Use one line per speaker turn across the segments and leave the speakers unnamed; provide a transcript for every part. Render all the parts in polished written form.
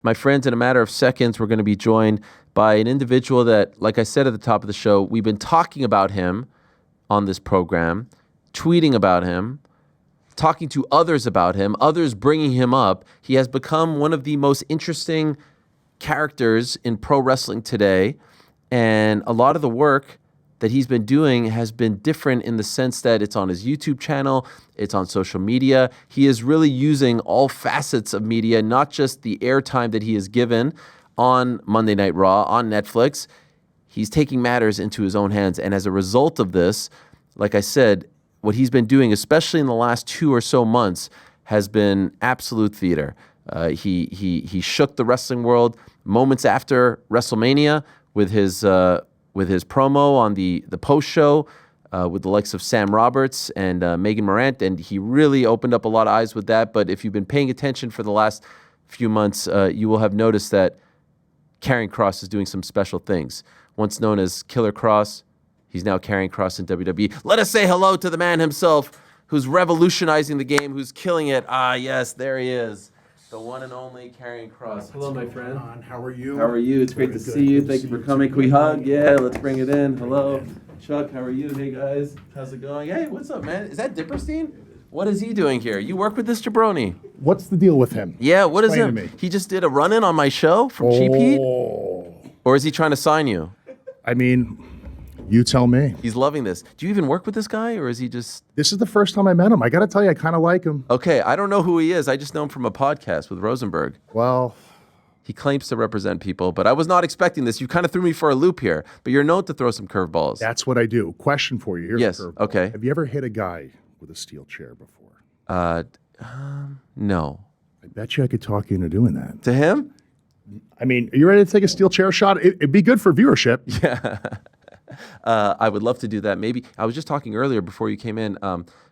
My friends, in a matter of seconds, we're going to be joined by an individual that, like I said at the top of the show, we've been talking about him on this program, tweeting about him, talking to others about him, others bringing him up. He has become one of the most interesting characters in pro wrestling today, and a lot of the work that he's been doing has been different in the sense that it's on his YouTube channel, it's on social media. He is really using all facets of media, not just the airtime that he is given on Monday Night Raw, on Netflix. He's taking matters into his own hands. And as a result of this, like I said, what he's been doing, especially in the last 2 or so months, has been absolute theater. He shook the wrestling world moments after WrestleMania with his promo on the post show with the likes of Sam Roberts and Megan Morant, and he really opened up a lot of eyes with that. But if you've been paying attention for the last few months, you will have noticed that Karrion Kross is doing some special things. Once known as Killer Kross, he's now Karrion Kross in WWE. Let us say hello to the man himself, who's revolutionizing the game, who's killing it. Ah, yes, there he is. The one and only Karrion Kross. Hello, my friend.
How are you?
How are you? It's great to see you. Thank you for coming. Can we hug? Yeah, let's bring it in. Hello. Chuck, how are you? Hey, guys. How's it going? Hey, what's up, man? Is that Dipperstein? What is he doing here? You work with this jabroni.
What's the deal with him?
Yeah, what is
Explain
him?
to me.
He just did a run-in on my show from Cheap Heat? Or is he trying to sign you?
I mean, you tell me.
He's loving this. Do you even work with this guy, or is he just...
This is the first time I met him. I got to tell you, I kind of like him.
Okay, I don't know who he is. I just know him from a podcast with Rosenberg.
Well...
He claims to represent people, but I was not expecting this. You kind of threw me for a loop here, but you're known to throw some curveballs.
That's what I do. Question for you. Here's
Yes,
a curveball.
okay.
Have you ever hit a guy with a steel chair before?
No.
I bet you I could talk you into doing that.
To him?
I mean, are you ready to take a steel chair shot? It'd be good for viewership.
Yeah. I would love to do that. Maybe I was just talking earlier before you came in.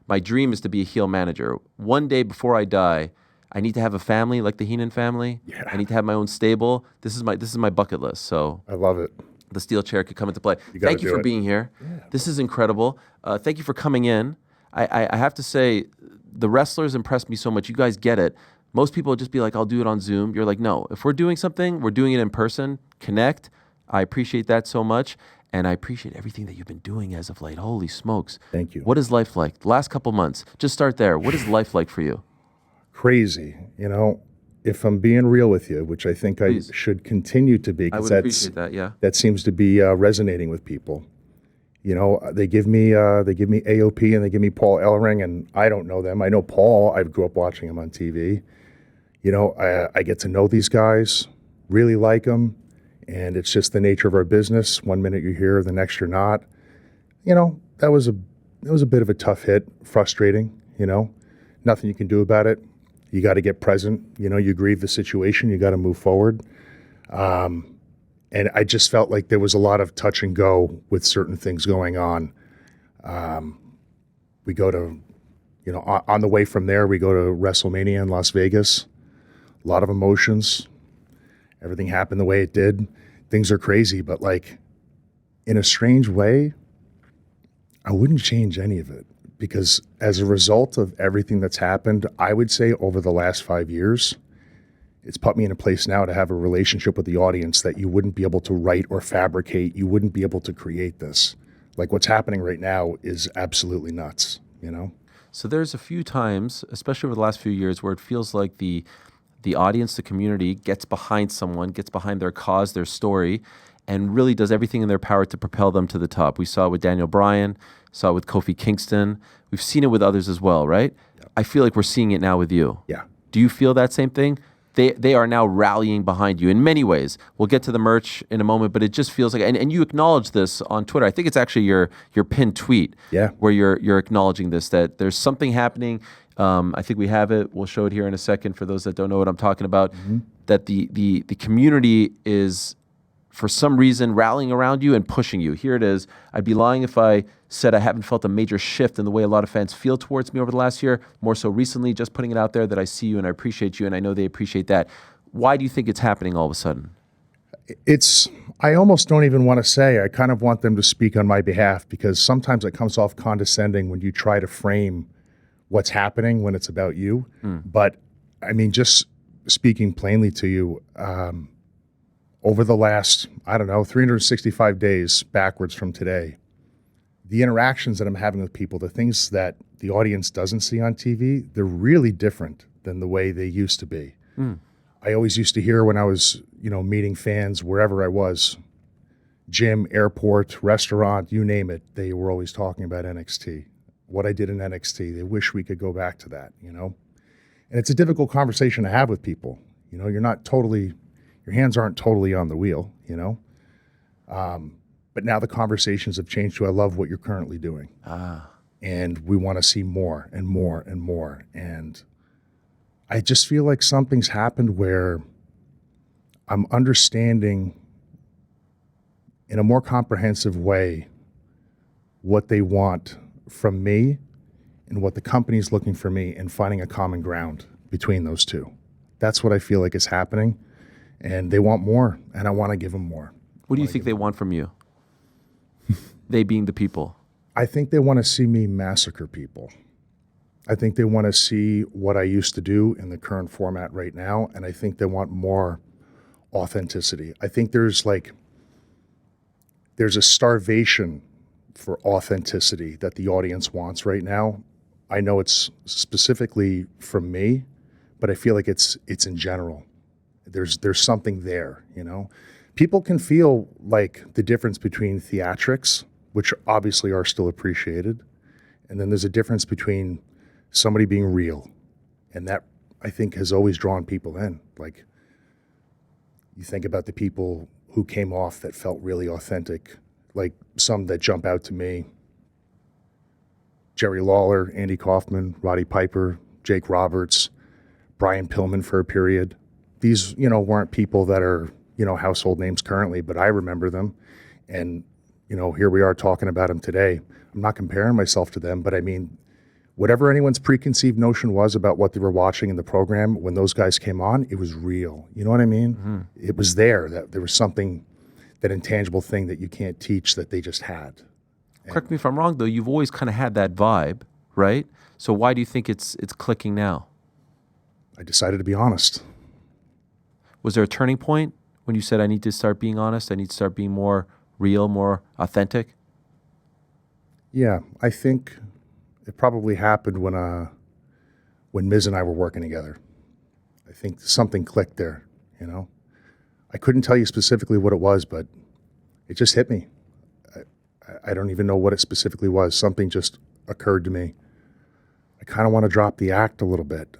My dream is to be a heel manager. One day before I die, I need to have a family like the Heenan family.
Yeah.
I need to have my own stable. This is my bucket list. So
I love it.
the steel chair could come into play.
You gotta
Thank you
do
for
it.
being here.
Yeah.
This is incredible. Thank you for coming in. I have to say, the wrestlers impressed me so much. You guys get it. Most people would just be like, I'll do it on Zoom. You're like, no, if we're doing something, we're doing it in person. Connect. I appreciate that so much. And I appreciate everything that you've been doing as of late. Holy smokes.
Thank you.
What is life like? The last couple months. Just start there. What is life like for you?
Crazy. You know, if I'm being real with you, which I think
Please.
I should continue to be,
I
because
would appreciate that, yeah.
that seems to be resonating with people. You know, they give me AOP and they give me Paul Ellering, and I don't know them. I know Paul. I grew up watching him on TV. You know, I get to know these guys, really like them, and it's just the nature of our business. One minute you're here, the next you're not. You know, that was a bit of a tough hit, frustrating. You know, nothing you can do about it. You got to get present. You know, you grieve the situation. You got to move forward. And I just felt like there was a lot of touch and go with certain things going on. We go to, you know, on the way from there, we go to WrestleMania in Las Vegas. A lot of emotions. Everything happened the way it did. Things are crazy, but like in a strange way, I wouldn't change any of it, because as a result of everything that's happened, I would say over the last 5 years, it's put me in a place now to have a relationship with the audience that you wouldn't be able to write or fabricate. You wouldn't be able to create this. Like what's happening right now is absolutely nuts, you know?
So there's a few times, especially over the last few years, where it feels like the audience, the community, gets behind someone, gets behind their cause, their story, and really does everything in their power to propel them to the top. We saw it with Daniel Bryan, saw it with Kofi Kingston. We've seen it with others as well, right? Yep. I feel like we're seeing it now with you.
Yeah.
Do you feel that same thing? They are now rallying behind you in many ways. We'll get to the merch in a moment, but it just feels like, and you acknowledge this on Twitter. I think it's actually your pinned tweet,
Yeah.
where you're acknowledging this, that there's something happening. I think we have it. We'll show it here in a second for those that don't know what I'm talking about. Mm-hmm. That the community is, for some reason, rallying around you and pushing you. Here it is. I'd be lying if I said I haven't felt a major shift in the way a lot of fans feel towards me over the last year. More so recently, just putting it out there that I see you and I appreciate you, and I know they appreciate that. Why do you think it's happening all of a sudden?
I almost don't even want to say. I kind of want them to speak on my behalf, because sometimes it comes off condescending when you try to frame what's happening when it's about you. But I mean, just speaking plainly to you, over the last, 365 days backwards from today, the interactions that I'm having with people, the things that the audience doesn't see on TV, they're really different than the way they used to be. I always used to hear when I was, meeting fans wherever I was, gym, airport, restaurant, you name it, they were always talking about NXT. What I did in NXT, they wish we could go back to that, And it's a difficult conversation to have with people. You're not totally, your hands aren't totally on the wheel, But now the conversations have changed to, I love what you're currently doing. And we want to see more and more and more. And I just feel like something's happened where I'm understanding in a more comprehensive way what they want from me and what the company's looking for me, and finding a common ground between those two. That's what I feel like is happening. And they want more, and I want to give them more.
What do you think they want from you? They being the people.
I think they want to see me massacre people. I think they want to see what I used to do in the current format right now, and I think they want more authenticity. I think there's a starvation for authenticity that the audience wants right now. I know it's specifically from me, but I feel like it's in general. There's something there, People can feel like the difference between theatrics, which obviously are still appreciated, and then there's a difference between somebody being real. And that, I think, has always drawn people in. Like, you think about the people who came off that felt really authentic, like some that jump out to me. Jerry Lawler, Andy Kaufman, Roddy Piper, Jake Roberts, Brian Pillman for a period. These, weren't people that are, household names currently, but I remember them. And, here we are talking about them today. I'm not comparing myself to them, but I mean, whatever anyone's preconceived notion was about what they were watching in the program, when those guys came on, it was real. You know what I mean? Mm-hmm. It was there, that there was something, that intangible thing that you can't teach that they just had.
Correct me if I'm wrong, though. You've always kind of had that vibe, right? So why do you think it's clicking now?
I decided to be honest.
Was there a turning point when you said, I need to start being honest, I need to start being more real, more authentic?
Yeah, I think it probably happened when Miz and I were working together. I think something clicked there, I couldn't tell you specifically what it was, but it just hit me. I don't even know what it specifically was. Something just occurred to me. I kind of want to drop the act a little bit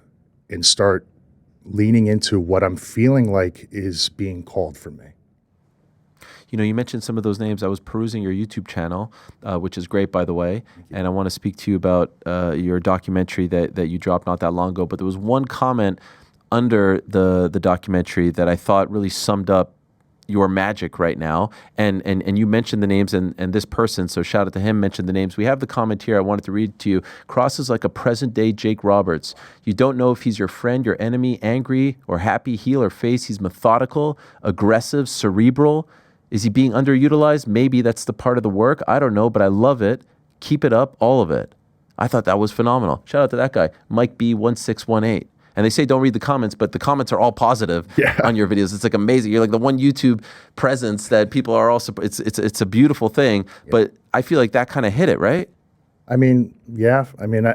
and start leaning into what I'm feeling like is being called from me.
You mentioned some of those names. I was perusing your YouTube channel, which is great, by the way, and I want to speak to you about your documentary that you dropped not that long ago. But there was one comment under the documentary that I thought really summed up your magic right now, and you mentioned the names, and this person, so shout out to him, mentioned the names. We have the comment here. I wanted to read it to you. Kross is like a present-day Jake Roberts. You don't know if he's your friend, your enemy, angry or happy, heel or face. He's methodical, aggressive, cerebral. Is he being underutilized? Maybe that's the part of the work. I don't know, but I love it. Keep it up, all of it. I thought that was phenomenal. Shout out to that guy, Mike B1618. And they say don't read the comments, but the comments are all positive on your videos. It's like amazing. You're like the one YouTube presence that people are also. It's a beautiful thing. Yeah. But I feel like that kind of hit it, right?
I mean, yeah. I mean,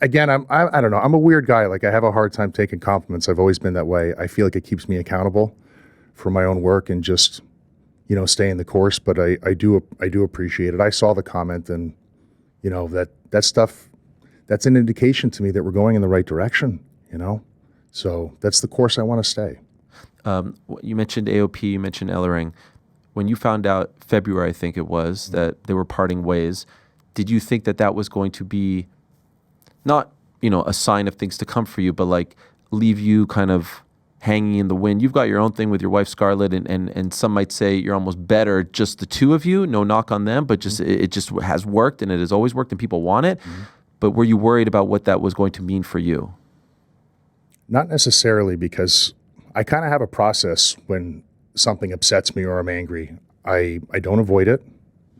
again, I don't know. I'm a weird guy. Like, I have a hard time taking compliments. I've always been that way. I feel like it keeps me accountable for my own work and just, staying the course. But I do appreciate it. I saw the comment, and that stuff. That's an indication to me that we're going in the right direction. So that's the course I want to stay.
You mentioned AOP, you mentioned Ellering. When you found out February, I think it was, that they were parting ways, did you think that was going to be not, a sign of things to come for you, but like leave you kind of hanging in the wind? You've got your own thing with your wife, Scarlett, and some might say you're almost better, just the two of you, no knock on them, but just it just has worked, and it has always worked, and people want it. Mm-hmm. But were you worried about what that was going to mean for you?
Not necessarily, because I kind of have a process when something upsets me or I'm angry. I don't avoid it.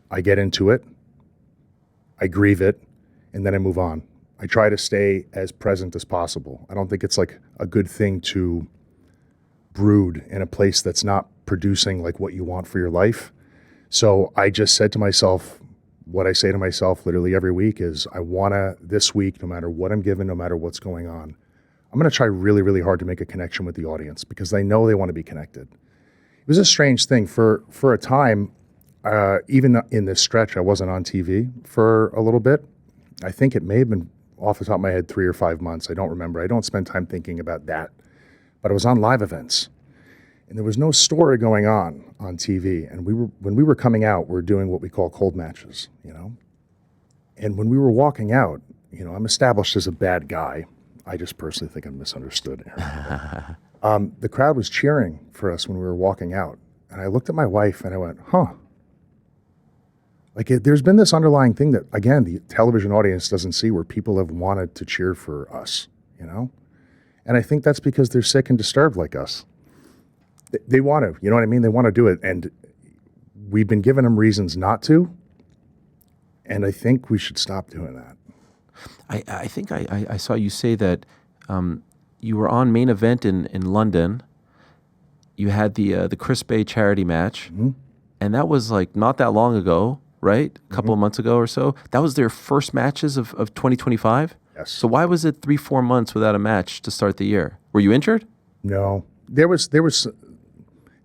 I get into it. I grieve it, and then I move on. I try to stay as present as possible. I don't think it's like a good thing to brood in a place that's not producing like what you want for your life. So I just said to myself, what I say to myself literally every week is, I want to, this week, no matter what I'm given, no matter what's going on, I'm going to try really, really hard to make a connection with the audience because they know they want to be connected. It was a strange thing. For a time, even in this stretch, I wasn't on TV for a little bit. I think it may have been, off the top of my head, 3 or 5 months. I don't remember. I don't spend time thinking about that. But I was on live events. And there was no story going on TV. And when we were coming out, we were doing what we call cold matches, you know? And when we were walking out, you know, I'm established as a bad guy. I just personally think I'm misunderstood. The crowd was cheering for us when we were walking out. And I looked at my wife and I went, huh. Like there's been this underlying thing that, again, the television audience doesn't see, where people have wanted to cheer for us, you know? And I think that's because they're sick and disturbed like us. They want to, you know what I mean? They want to do it. And we've been giving them reasons not to. And I think we should stop doing that.
I think I saw you say that you were on Main Event in London. You had the Chris Bay charity match. Mm-hmm. And that was like not that long ago, right? A couple of months ago or so. That was their first matches of 2025?
Yes.
So why was it 3-4 months without a match to start the year? Were you injured?
No. There was.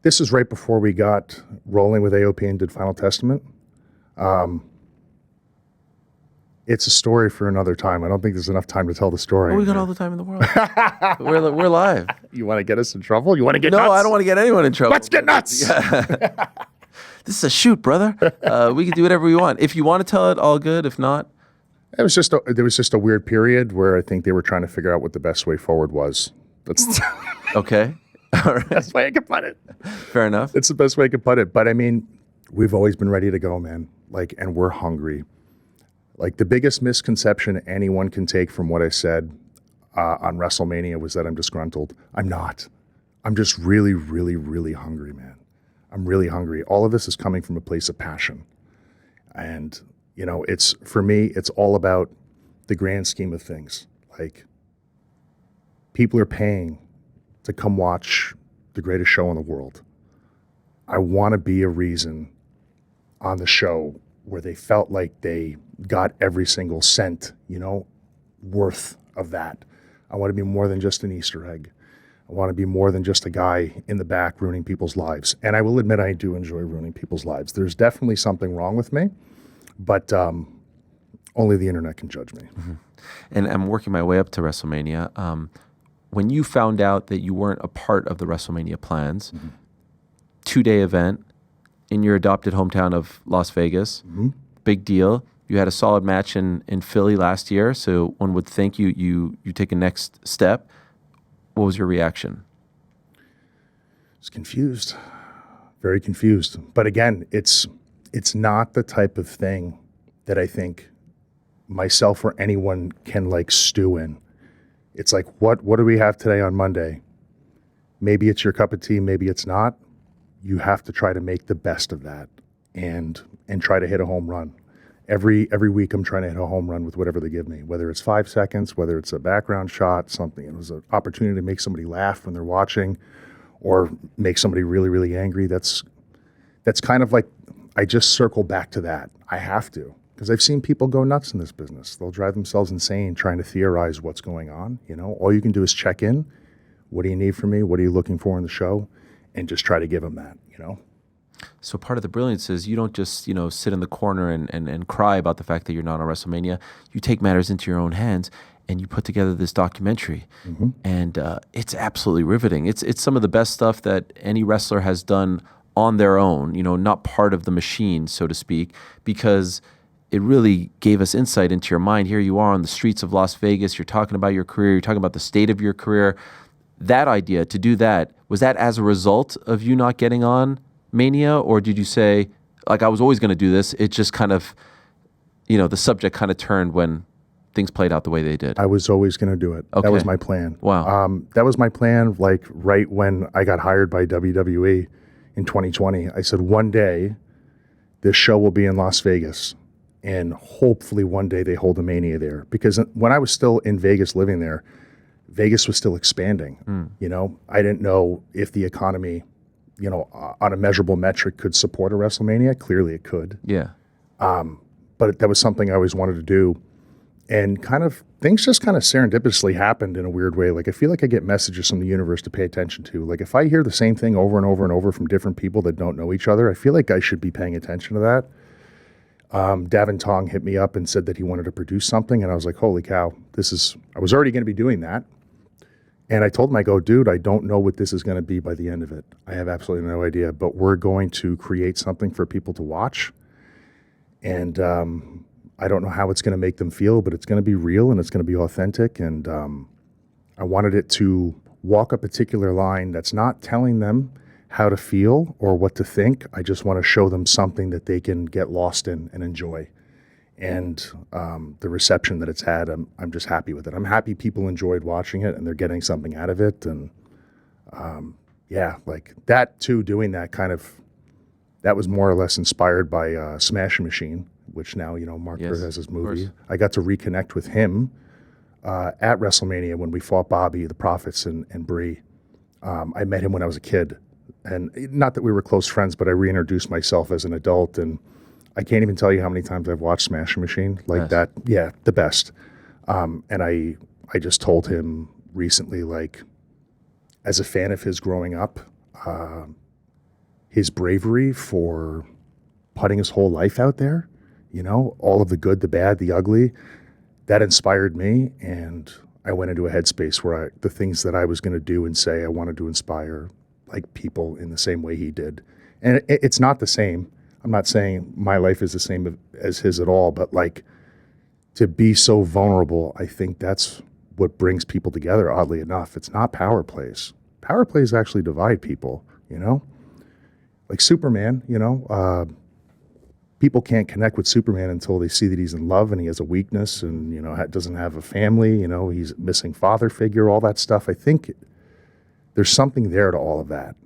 This is right before we got rolling with AOP and did Final Testament. It's a story for another time. I don't think there's enough time to tell the story.
Oh, we got all the time in the world. we're live.
You want to get us in trouble? You want to get
nuts?
No,
I don't want to get anyone in trouble.
Let's get nuts.
Yeah. This is a shoot, brother. We can do whatever we want. If you want to tell it, all good. If not,
there was just a weird period where I think they were trying to figure out what the best way forward was. That's
okay. All right.
That's the way I can put it.
Fair enough.
It's the best way I can put it. But I mean, we've always been ready to go, man. Like, and we're hungry. Like, the biggest misconception anyone can take from what I said on WrestleMania was that I'm disgruntled. I'm not. I'm just really, really, really hungry, man. I'm really hungry. All of this is coming from a place of passion. And, you know, it's, for me, it's all about the grand scheme of things. Like, people are paying to come watch the greatest show in the world. I want to be a reason on the show where they felt like they got every single cent, you know, worth of that. I want to be more than just an Easter egg. I want to be more than just a guy in the back ruining people's lives. And I will admit I do enjoy ruining people's lives. There's definitely something wrong with me, but only the internet can judge me.
Mm-hmm. And I'm working my way up to WrestleMania. When you found out that you weren't a part of the WrestleMania plans, 2-day event in your adopted hometown of Las Vegas, big deal. You had a solid match in Philly last year, so one would think you take a next step. What was your reaction?
I was confused, very confused. But again, it's not the type of thing that I think myself or anyone can like stew in. It's like, what do we have today on Monday? Maybe it's your cup of tea, maybe it's not. You have to try to make the best of that and try to hit a home run. Every week I'm trying to hit a home run with whatever they give me, whether it's 5 seconds, whether it's a background shot, something. It was an opportunity to make somebody laugh when they're watching or make somebody really, really angry. That's kind of like, I just circle back to that. I have to. Because I've seen people go nuts in this business. They'll drive themselves insane trying to theorize what's going on. You know, all you can do is check in. What do you need from me? What are you looking for in the show? And just try to give them that, you know?
So part of the brilliance is you don't just, you know, sit in the corner and cry about the fact that you're not on WrestleMania. You take matters into your own hands and you put together this documentary. And it's absolutely riveting. It's some of the best stuff that any wrestler has done on their own, you know, not part of the machine, so to speak, because it really gave us insight into your mind. Here you are on the streets of Las Vegas. You're talking about your career. You're talking about the state of your career. That idea, to do that, was that as a result of you not getting on Mania? Or did you say, like, I was always going to do this? It just kind of, you know, the subject kind of turned when things played out the way they did.
I was always going to do it.
Okay.
That was my plan.
Wow.
That was my plan, like, right when I got hired by WWE in 2020. I said, one day, this show will be in Las Vegas. And hopefully one day they hold a Mania there. Because when I was still in Vegas living there, Vegas was still expanding. You know, I didn't know if the economy, you know, on a measurable metric could support a WrestleMania. Clearly it could.
Yeah.
But that was something I always wanted to do. And kind of things just kind of serendipitously happened in a weird way. Like I feel like I get messages from the universe to pay attention to. Like if I hear the same thing over and over and over from different people that don't know each other, I feel like I should be paying attention to that. Davin Tong hit me up and said that he wanted to produce something. And I was like, holy cow, I was already going to be doing that. And I told him, I go, dude, I don't know what this is going to be by the end of it. I have absolutely no idea, but we're going to create something for people to watch. And I don't know how it's going to make them feel, but it's going to be real and it's going to be authentic. And I wanted it to walk a particular line that's not telling them how to feel or what to think. I just want to show them something that they can get lost in and enjoy. And the reception that it's had, I'm just happy with it. I'm happy people enjoyed watching it and they're getting something out of it. And yeah, like that too, doing that that was more or less inspired by Smash Machine, which now, you know, Mark Hurt has his movie. I got to reconnect with him at WrestleMania when we fought Bobby, the Prophets, and Brie. I met him when I was a kid. And not that we were close friends, but I reintroduced myself as an adult. And I can't even tell you how many times I've watched Smash Machine like that. Yeah, the best. And I just told him recently, like, as a fan of his growing up, his bravery for putting his whole life out there, you know, all of the good, the bad, the ugly, that inspired me. And I went into a headspace where the things that I was going to do and say, I wanted to inspire like people in the same way he did. And it's not the same. I'm not saying my life is the same as his at all, but like to be so vulnerable, I think that's what brings people together, oddly enough. It's not power plays. Power plays actually divide people, you know? Like Superman, you know, people can't connect with Superman until they see that he's in love and he has a weakness and, you know, doesn't have a family, you know, he's missing father figure, all that stuff. I think there's something there to all of that.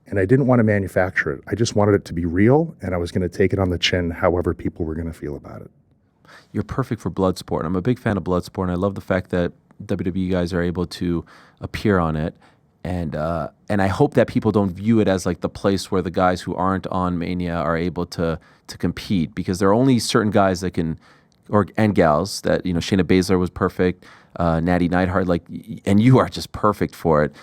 And I didn't want to manufacture it. I just wanted it to be real, and I was going to take it on the chin however people were going to feel about it.
You're perfect for Bloodsport. I'm a big fan of Bloodsport, and I love the fact that WWE guys are able to appear on it. And I hope that people don't view it as like the place where the guys who aren't on Mania are able to compete, because there are only certain guys that can, and gals that, you know, Shayna Baszler was perfect, Natty Neidhart, like, and you are just perfect for it.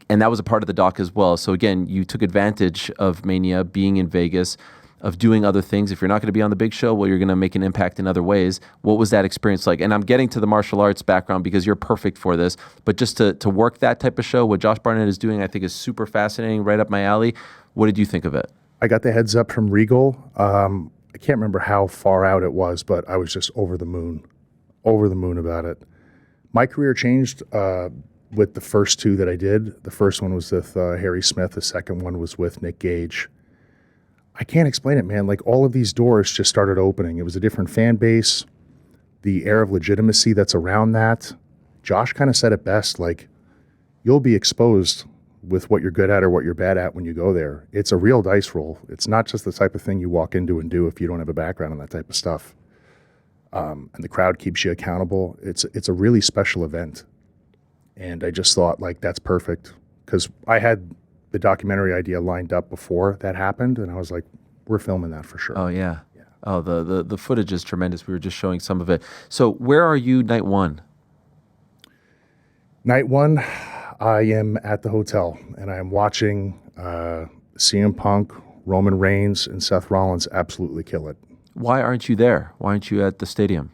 And that was a part of the doc as well. So again, you took advantage of Mania being in Vegas, of doing other things. If you're not going to be on the big show, well, you're going to make an impact in other ways. What was that experience like? And I'm getting to the martial arts background because you're perfect for this. But just to work that type of show, what Josh Barnett is doing, I think is super fascinating, right up my alley. What did you think of it?
I got the heads up from Regal. I can't remember how far out it was, but I was just over the moon about it. My career changed with the first two that I did. The first one was with Harry Smith. The second one was with Nick Gage. I can't explain it, man. Like all of these doors just started opening. It was a different fan base, the air of legitimacy that's around that. Josh kind of said it best, like you'll be exposed with what you're good at or what you're bad at when you go there. It's a real dice roll. It's not just the type of thing you walk into and do if you don't have a background on that type of stuff. And the crowd keeps you accountable. It's a really special event. And I just thought, like, that's perfect. Because I had the documentary idea lined up before that happened, and I was like, we're filming that for sure.
Oh, yeah. Oh, the footage is tremendous. We were just showing some of it. So where are you night one?
Night one, I am at the hotel, and I am watching CM Punk, Roman Reigns, and Seth Rollins absolutely kill it.
Why aren't you there? Why aren't you at the stadium?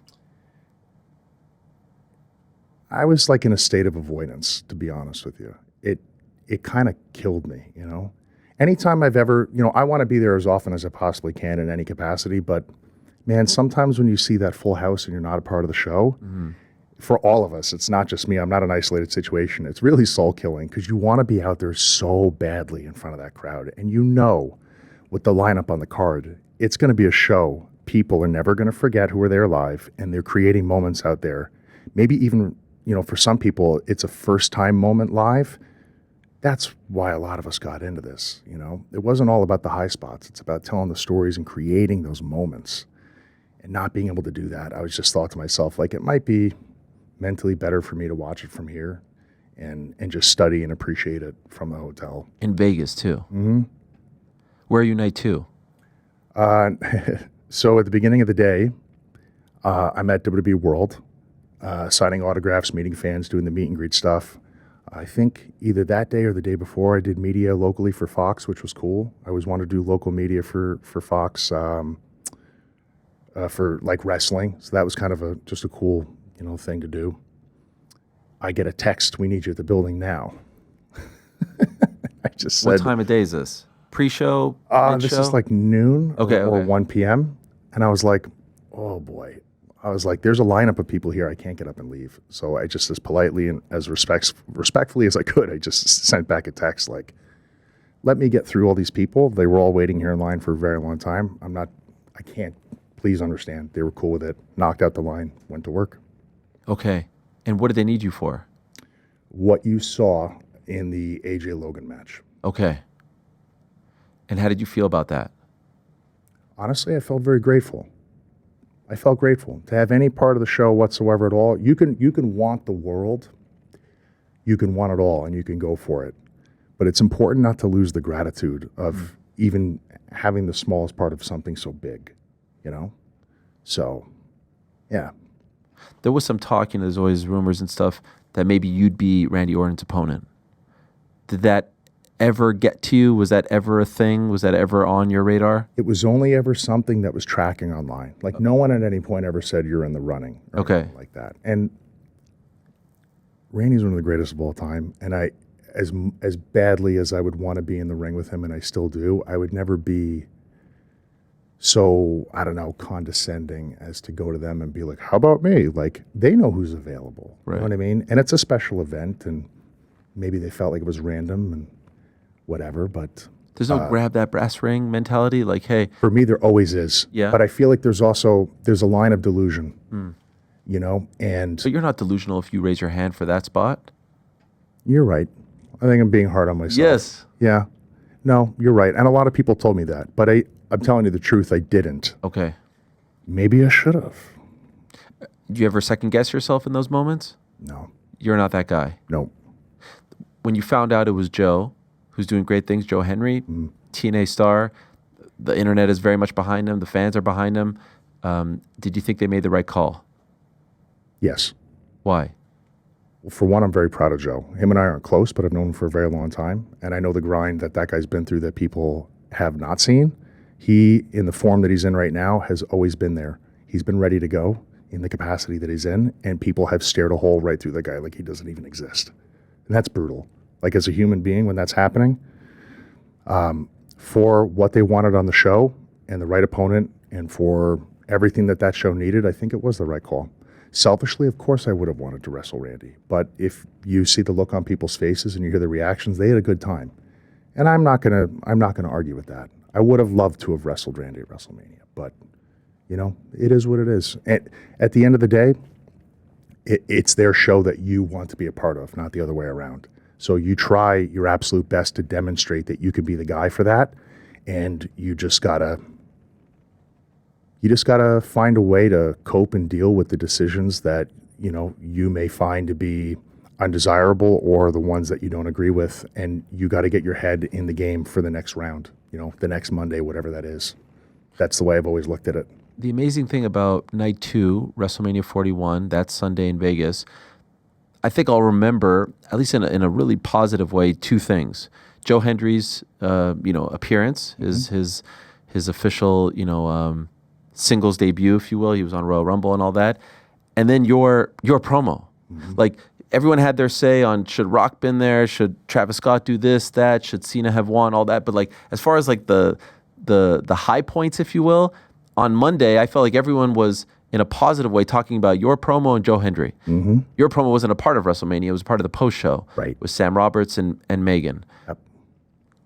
I was like in a state of avoidance, to be honest with you. It kind of killed me, you know. Anytime I've ever, you know, I want to be there as often as I possibly can in any capacity, but man, sometimes when you see that full house and you're not a part of the show, for all of us, it's not just me, I'm not an isolated situation, it's really soul killing because you want to be out there so badly in front of that crowd. And you know, with the lineup on the card, it's going to be a show. People are never going to forget who are there live, and they're creating moments out there. Maybe even, you know, for some people, it's a first-time moment live. That's why a lot of us got into this, you know. It wasn't all about the high spots. It's about telling the stories and creating those moments. And not being able to do that, I was just thought to myself, like, it might be mentally better for me to watch it from here and just study and appreciate it from the hotel.
In Vegas, too. Mm-hmm. Where are you night two?
So at the beginning of the day, I'm at WWE World, signing autographs, meeting fans, doing the meet and greet stuff. I think either that day or the day before, I did media locally for Fox, which was cool. I always wanted to do local media for Fox for like wrestling. So that was kind of just a cool, thing to do. I get a text, "We need you at the building now." I just said,
what time of day is this? Pre-show?
This is like noon or 1 p.m. And I was like, oh boy. I was like, there's a lineup of people here. I can't get up and leave. So I just, as politely and as respectfully as I could, I just sent back a text like, let me get through all these people. They were all waiting here in line for a very long time. I can't, please understand. They were cool with it. Knocked out the line, went to work.
Okay. And what did they need you for?
What you saw in the AJ Logan match.
Okay. And how did you feel about that?
Honestly, I felt very grateful. I felt grateful to have any part of the show whatsoever at all. You can want the world, you can want it all, and you can go for it. But it's important not to lose the gratitude of even having the smallest part of something so big, So, yeah.
There was some talk, there's always rumors and stuff that maybe you'd be Randy Orton's opponent. Did that ever get to you? Was that ever a thing? Was that ever on your radar?
It was only ever something that was tracking online. Like no one at any point ever said you're in the running or anything like that. And Randy's one of the greatest of all time. And I, as badly as I would want to be in the ring with him, and I still do, I would never be so, condescending as to go to them and be like, how about me? Like they know who's available.
Right.
You know what I mean? And it's a special event and maybe they felt like it was random and whatever, but
there's no grab that brass ring mentality. Like, hey,
for me, there always is.
Yeah.
But I feel like there's a line of delusion, and.
But you're not delusional if you raise your hand for that spot.
You're right. I think I'm being hard on myself.
Yes.
Yeah. No, you're right. And a lot of people told me that, but I'm telling you the truth. I didn't.
Okay.
Maybe I should have.
Do you ever second guess yourself in those moments?
No.
You're not that guy.
No.
When you found out it was Joe, who's doing great things, Joe Henry, TNA star, the internet is very much behind him, the fans are behind him. Did you think they made the right call?
Yes.
Why?
Well, for one, I'm very proud of Joe. Him and I aren't close, but I've known him for a very long time. And I know the grind that guy's been through that people have not seen. He, in the form that he's in right now, has always been there. He's been ready to go in the capacity that he's in, and people have stared a hole right through the guy like he doesn't even exist. And that's brutal. Like as a human being, when that's happening, for what they wanted on the show and the right opponent and for everything that show needed, I think it was the right call. Selfishly, of course, I would have wanted to wrestle Randy. But if you see the look on people's faces and you hear the reactions, they had a good time. And I'm not gonna argue with that. I would have loved to have wrestled Randy at WrestleMania, but it is what it is. At the end of the day, it's their show that you want to be a part of, not the other way around. So you try your absolute best to demonstrate that you can be the guy for that, and you just gotta find a way to cope and deal with the decisions that you may find to be undesirable or the ones that you don't agree with, and you got to get your head in the game for the next round, the next Monday, whatever that is. That's the way I've always looked at it.
The amazing thing about night 2, WrestleMania 41, that's Sunday in Vegas, I think I'll remember, at least in a really positive way, 2 things. Joe Hendry's, appearance, his official, singles debut, if you will. He was on Royal Rumble and all that. And then your promo. Like, everyone had their say on should Rock been there, should Travis Scott do this, that, should Cena have won, all that. But like, as far as like the high points, if you will, on Monday, I felt like everyone was in a positive way talking about your promo and Joe Hendry. Your promo wasn't a part of WrestleMania; it was part of the post show,
right,
with Sam Roberts and Megan.
Yep.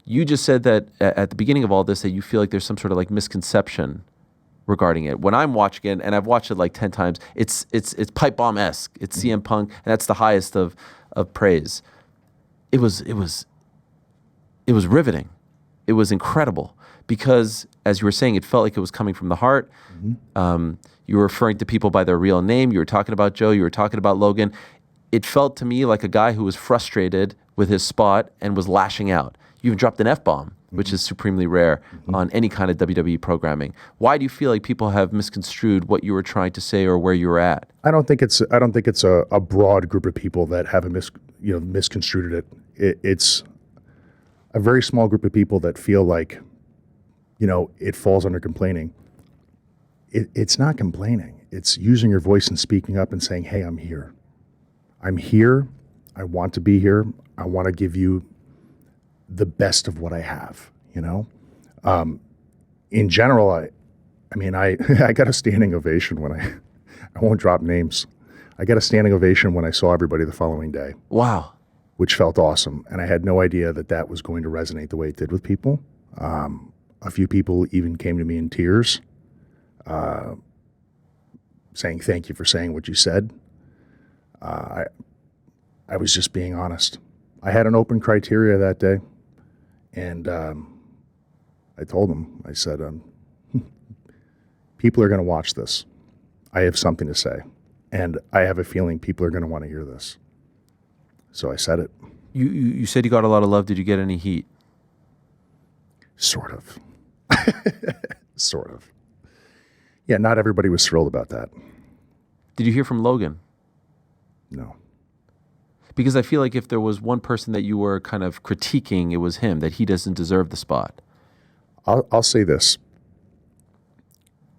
You just said that at the beginning of all this that you feel like there's some sort of like misconception regarding it. When I'm watching it, and I've watched it like 10 times, it's pipe bomb-esque. It's CM Punk, and that's the highest of praise. It was riveting. it was incredible because, as you were saying, it felt like it was coming from the heart. You were referring to people by their real name. You were talking about Joe. You were talking about Logan. It felt to me like a guy who was frustrated with his spot and was lashing out. You even dropped an F-bomb, which is supremely rare on any kind of WWE programming. Why do you feel like people have misconstrued what you were trying to say or where you were at?
I don't think it's a broad group of people that have misconstrued it. It's a very small group of people that feel like, it falls under complaining. It's not complaining. It's using your voice and speaking up and saying, hey, I'm here. I'm here. I want to be here. I want to give you the best of what I have, In general, I got a standing ovation when I won't drop names. I got a standing ovation when I saw everybody the following day.
Wow.
Which felt awesome. And I had no idea that was going to resonate the way it did with people. A few people even came to me in tears, saying, thank you for saying what you said. I was just being honest. I had an open criteria that day. And I told them, I said, people are going to watch this. I have something to say. And I have a feeling people are going to want to hear this. So I said it.
You said you got a lot of love. Did you get any heat?
Sort of. Sort of. Yeah, not everybody was thrilled about that.
Did you hear from Logan?
No.
Because I feel like if there was one person that you were kind of critiquing, it was him, that he doesn't deserve the spot.
I'll say this.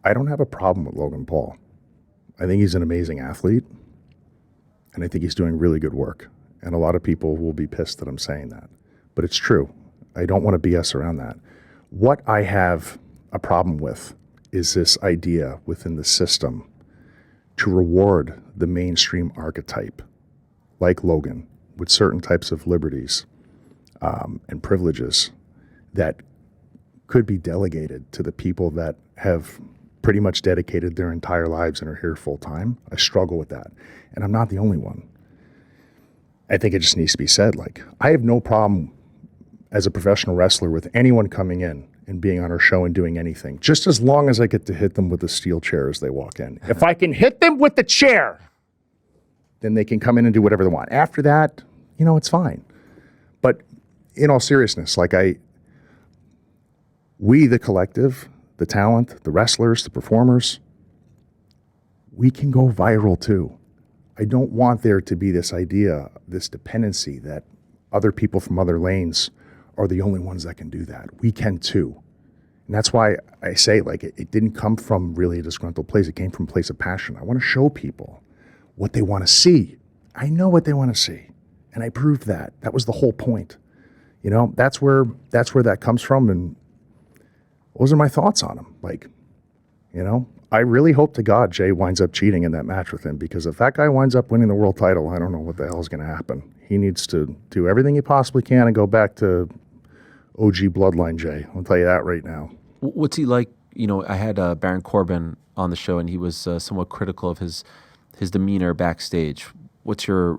I don't have a problem with Logan Paul. I think he's an amazing athlete, and I think he's doing really good work. And a lot of people will be pissed that I'm saying that. But it's true. I don't want to BS around that. What I have a problem with is this idea within the system to reward the mainstream archetype, like Logan, with certain types of liberties and privileges that could be delegated to the people that have pretty much dedicated their entire lives and are here full time. I struggle with that. And I'm not the only one. I think it just needs to be said. Like, I have no problem as a professional wrestler with anyone coming in and being on our show and doing anything, just as long as I get to hit them with the steel chair as they walk in. If I can hit them with the chair, then they can come in and do whatever they want. After that, it's fine. But in all seriousness, we, the collective, the talent, the wrestlers, the performers, we can go viral too. I don't want there to be this idea, this dependency that other people from other lanes are the only ones that can do that. We can too. And that's why I say, it didn't come from really a disgruntled place. It came from a place of passion. I want to show people what they want to see. I know what they want to see. And I proved that. That was the whole point. That's where that comes from. And those are my thoughts on him. I really hope to God Jay winds up cheating in that match with him, because if that guy winds up winning the world title, I don't know what the hell is going to happen. He needs to do everything he possibly can and go back to OG Bloodline Jay. I'll tell you that right now.
What's he like? I had Baron Corbin on the show, and he was somewhat critical of his demeanor backstage. What's your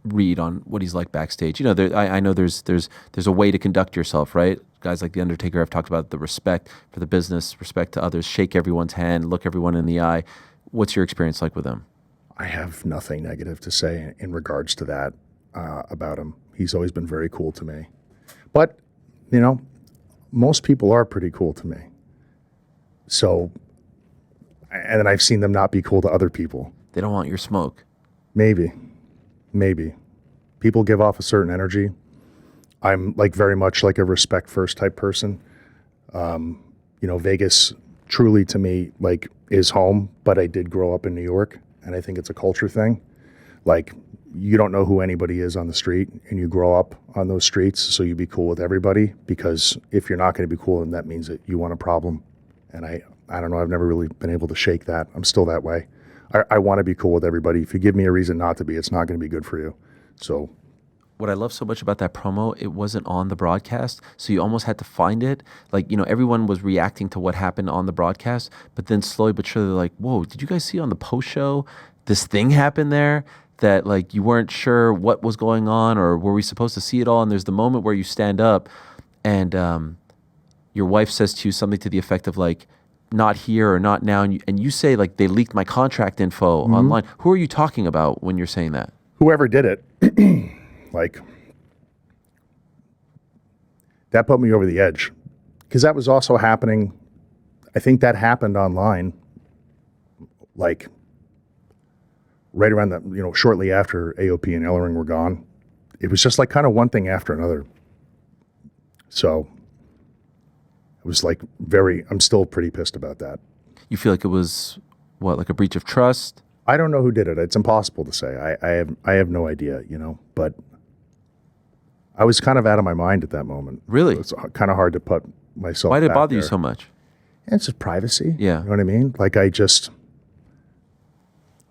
read on what he's like backstage? I know there's a way to conduct yourself, right? Guys like The Undertaker have talked about the respect for the business, respect to others, shake everyone's hand, look everyone in the eye. What's your experience like with him?
I have nothing negative to say in regards to that about him. He's always been very cool to me. But, most people are pretty cool to me. So, and then I've seen them not be cool to other people.
They don't want your smoke.
Maybe. People give off a certain energy. I'm very much like a respect first type person. Vegas truly to me is home, but I did grow up in New York, and I think it's a culture thing. You don't know who anybody is on the street, and you grow up on those streets, so you be cool with everybody, because if you're not going to be cool, then that means that you want a problem. And I don't know, I've never really been able to shake that. I'm still that way. I want to be cool with everybody. If you give me a reason not to be, it's not going to be good for you. So
what I love so much about that promo, it wasn't on the broadcast, so you almost had to find it. Everyone was reacting to what happened on the broadcast, but then slowly but surely they're like, whoa, did you guys see on the post show this thing happened there that you weren't sure what was going on, or were we supposed to see it all? And there's the moment where you stand up and your wife says to you something to the effect of like, not here or not now, and you say like they leaked my contract info online. Who are you talking about when you're saying that?
Whoever did it, like, that put me over the edge. Because that was also happening, I think that happened online, like, right around the, shortly after AOP and Ellering were gone. It was just like kind of one thing after another. So it was like I'm still pretty pissed about that.
You feel like it was, what, like a breach of trust?
I don't know who did it. It's impossible to say. I have no idea, but I was kind of out of my mind at that moment.
Really?
It's kind of hard to put myself
Why did it
back
bother you
there.
so much?
And it's just privacy.
Yeah.
You know what I mean? Like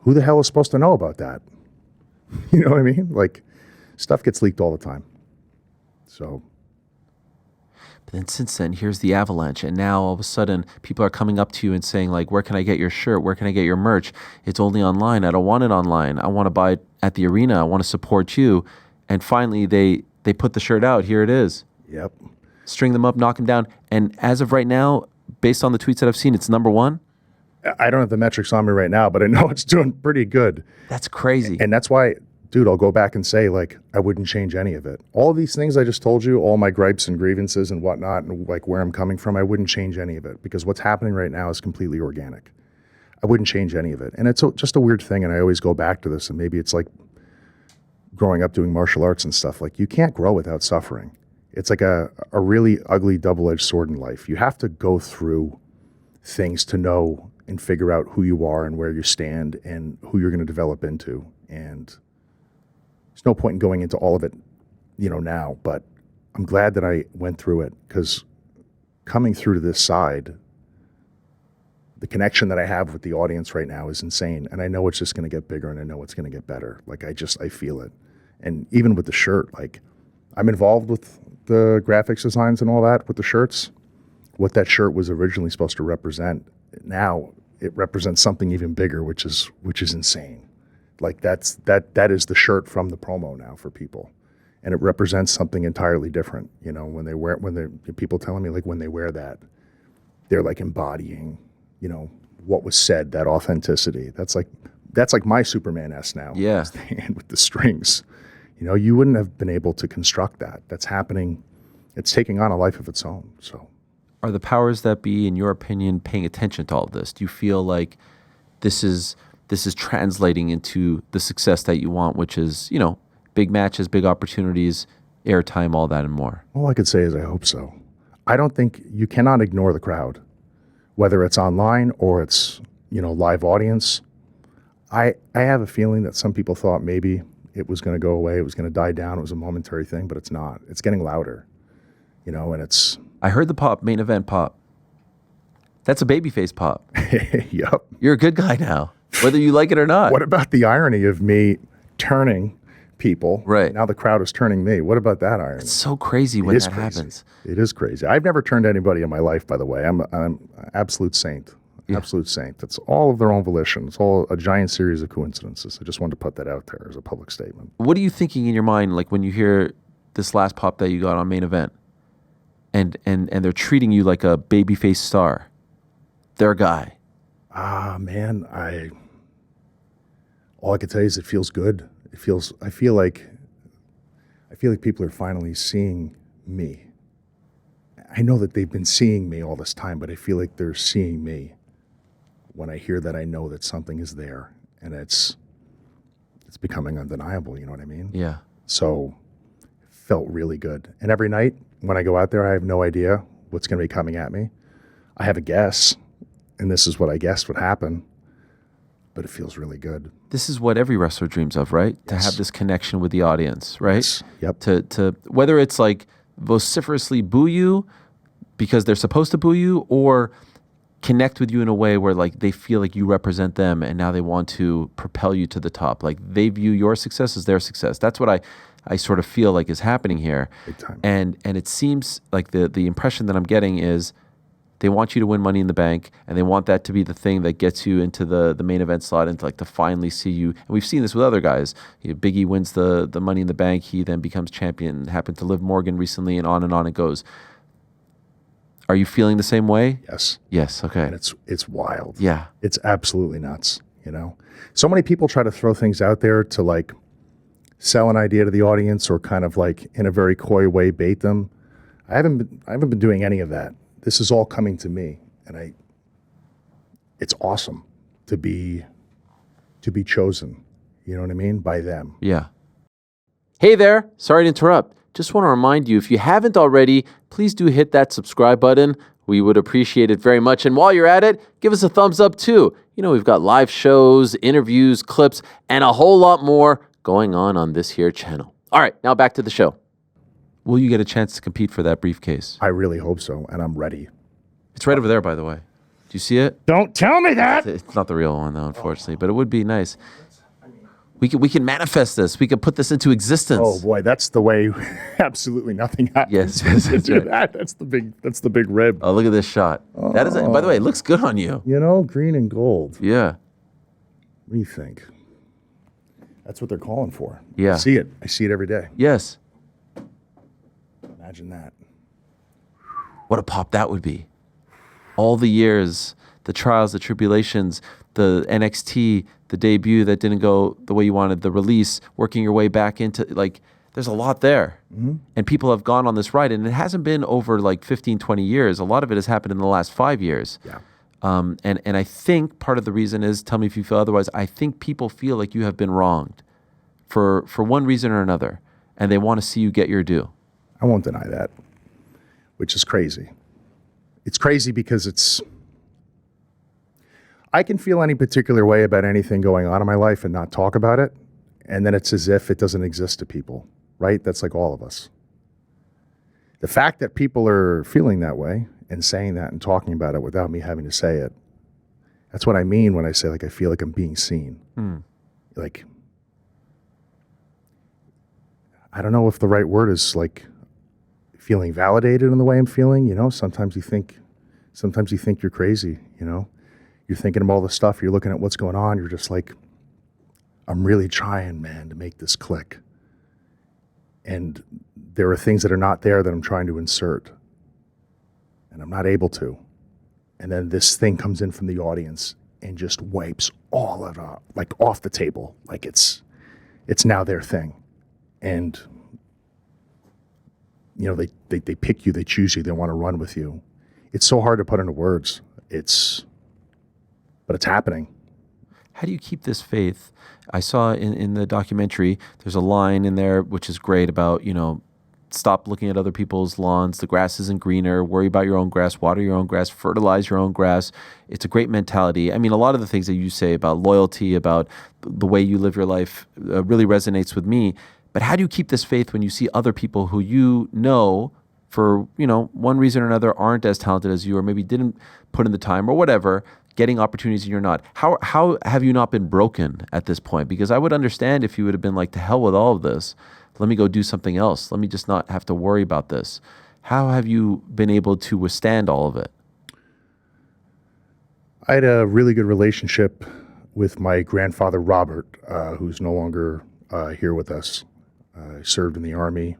who the hell is supposed to know about that? You know what I mean? Like, stuff gets leaked all the time. So.
But then since then, here's the avalanche. And now all of a sudden, people are coming up to you and saying, like, where can I get your shirt? Where can I get your merch? It's only online. I don't want it online. I want to buy it at the arena. I want to support you. And finally, they put the shirt out. Here it is.
Yep.
String them up, knock them down. And as of right now, based on the tweets that I've seen, it's number one.
I don't have the metrics on me right now, but I know it's doing pretty good.
That's crazy.
And that's why, dude, I'll go back and say, like, I wouldn't change any of it. All these things I just told you, all my gripes and grievances and whatnot, and like where I'm coming from, I wouldn't change any of it because what's happening right now is completely organic. I wouldn't change any of it. And it's just a weird thing, and I always go back to this, and maybe it's like growing up doing martial arts and stuff. Like, you can't grow without suffering. It's like a really ugly double-edged sword in life. You have to go through things to know and figure out who you are and where you stand and who you're going to develop into. And there's no point in going into all of it, now, but I'm glad that I went through it because coming through to this side, the connection that I have with the audience right now is insane. And I know it's just going to get bigger and I know it's going to get better. Like, I feel it. And even with the shirt, like, I'm involved with the graphics designs and all that with the shirts. What that shirt was originally supposed to represent, now it represents something even bigger, which is insane. Like, that is the shirt from the promo now for people, and it represents something entirely different. When people telling me, like, when they wear that, they're like embodying, what was said, that authenticity. That's like my Superman S now.
Yeah.
And with the strings, you wouldn't have been able to construct that. That's happening. It's taking on a life of its own. So.
Are the powers that be, in your opinion, paying attention to all of this? Do you feel like this is translating into the success that you want, which is, big matches, big opportunities, airtime, all that and more?
All I could say is I hope so. I don't think you cannot ignore the crowd, whether it's online or it's, live audience. I have a feeling that some people thought maybe it was going to go away, it was going to die down, it was a momentary thing, but it's not. It's getting louder, and it's...
I heard the pop, main event pop. That's a babyface pop.
Yep.
You're a good guy now, whether you like it or not.
What about the irony of me turning people?
Right.
Now the crowd is turning me. What about that irony?
It's so crazy when that happens.
It is crazy. I've never turned anybody in my life, by the way. I'm an absolute saint. Yeah. Absolute saint. It's all of their own volition. It's all a giant series of coincidences. I just wanted to put that out there as a public statement.
What are you thinking in your mind, like when you hear this last pop that you got on main event? And they're treating you like a babyface star, their guy.
Man, all I can tell you is it feels good. I feel like people are finally seeing me. I know that they've been seeing me all this time, but I feel like they're seeing me. When I hear that, I know that something is there, and it's becoming undeniable. You know what I mean?
Yeah.
So, it felt really good. And every night, when I go out there, I have no idea what's going to be coming at me. I have a guess, and this is what I guessed would happen, but it feels really good.
This is what every wrestler dreams of, right?
Yes.
To have this connection with the audience, right?
Yes. Yep.
To whether it's like vociferously boo you because they're supposed to boo you, or connect with you in a way where like they feel like you represent them and now they want to propel you to the top. Like they view your success as their success. That's what I sort of feel like is happening here.
Big time.
And it seems like the impression that I'm getting is they want you to win Money in the Bank, and they want that to be the thing that gets you into the main event slot and to finally see you. And we've seen this with other guys. Big E wins the Money in the Bank. He then becomes champion. Happened to Liv Morgan recently, and on it goes. Are you feeling the same way?
Yes.
Yes. Okay.
And it's wild.
Yeah.
It's absolutely nuts, So many people try to throw things out there to like sell an idea to the audience or kind of like in a very coy way bait them. I haven't been doing any of that. This is all coming to me, and it's awesome to be chosen, you know what I mean, by them.
Yeah. Hey there. Sorry to interrupt. Just want to remind you, if you haven't already, please do hit that subscribe button. We would appreciate it very much. And while you're at it, give us a thumbs up too. We've got live shows, interviews, clips, and a whole lot more going on this here channel. All right, now back to the show. Will you get a chance to compete for that briefcase?
I really hope so, and I'm ready.
It's right over there, by the way. Do you see it?
Don't tell me that!
It's not the real one, though, unfortunately, but it would be nice. We can manifest this. We can put this into existence.
Oh boy, that's the way. Absolutely nothing happens.
Yes, that's
do
right.
that. That's the big rib.
Oh, look at this shot. That is. By the way, it looks good on you.
Green and gold.
Yeah.
What do you think? That's what they're calling for.
Yeah.
I see it. I see it every day.
Yes.
Imagine that.
What a pop that would be. All the years, the trials, the tribulations, the NXT, the debut that didn't go the way you wanted, the release, working your way back into, there's a lot there. Mm-hmm. And people have gone on this ride, and it hasn't been over 15, 20 years. A lot of it has happened in the last 5 years.
Yeah.
And I think part of the reason is, tell me if you feel otherwise, I think people feel like you have been wronged for one reason or another, and they want to see you get your due.
I won't deny that, which is crazy. It's crazy because I can feel any particular way about anything going on in my life and not talk about it, and then it's as if it doesn't exist to people, right? That's like all of us. The fact that people are feeling that way and saying that and talking about it without me having to say it, that's what I mean when I say I feel like I'm being seen. I don't know if the right word is feeling validated in the way I'm feeling. Sometimes you think you're crazy. You're thinking of all the stuff. You're looking at what's going on. You're just like, I'm really trying, man, to make this click. And there are things that are not there that I'm trying to insert, and I'm not able to. And then this thing comes in from the audience and just wipes all of it off the table. It's now their thing. And they pick you, they choose you, they want to run with you. It's so hard to put into words. But it's happening.
How do you keep this faith? I saw in the documentary, there's a line in there which is great about, stop looking at other people's lawns. The grass isn't greener. Worry about your own grass. Water your own grass. Fertilize your own grass. It's a great mentality. I mean, a lot of the things that you say about loyalty, about the way you live your life really resonates with me. But how do you keep this faith when you see other people who for, one reason or another aren't as talented as you, or maybe didn't put in the time or whatever, getting opportunities and you're not? How have you not been broken at this point? Because I would understand if you would have been to hell with all of this. Let me go do something else. Let me just not have to worry about this. How have you been able to withstand all of it?
I had a really good relationship with my grandfather, Robert, who's no longer here with us. He served in the Army.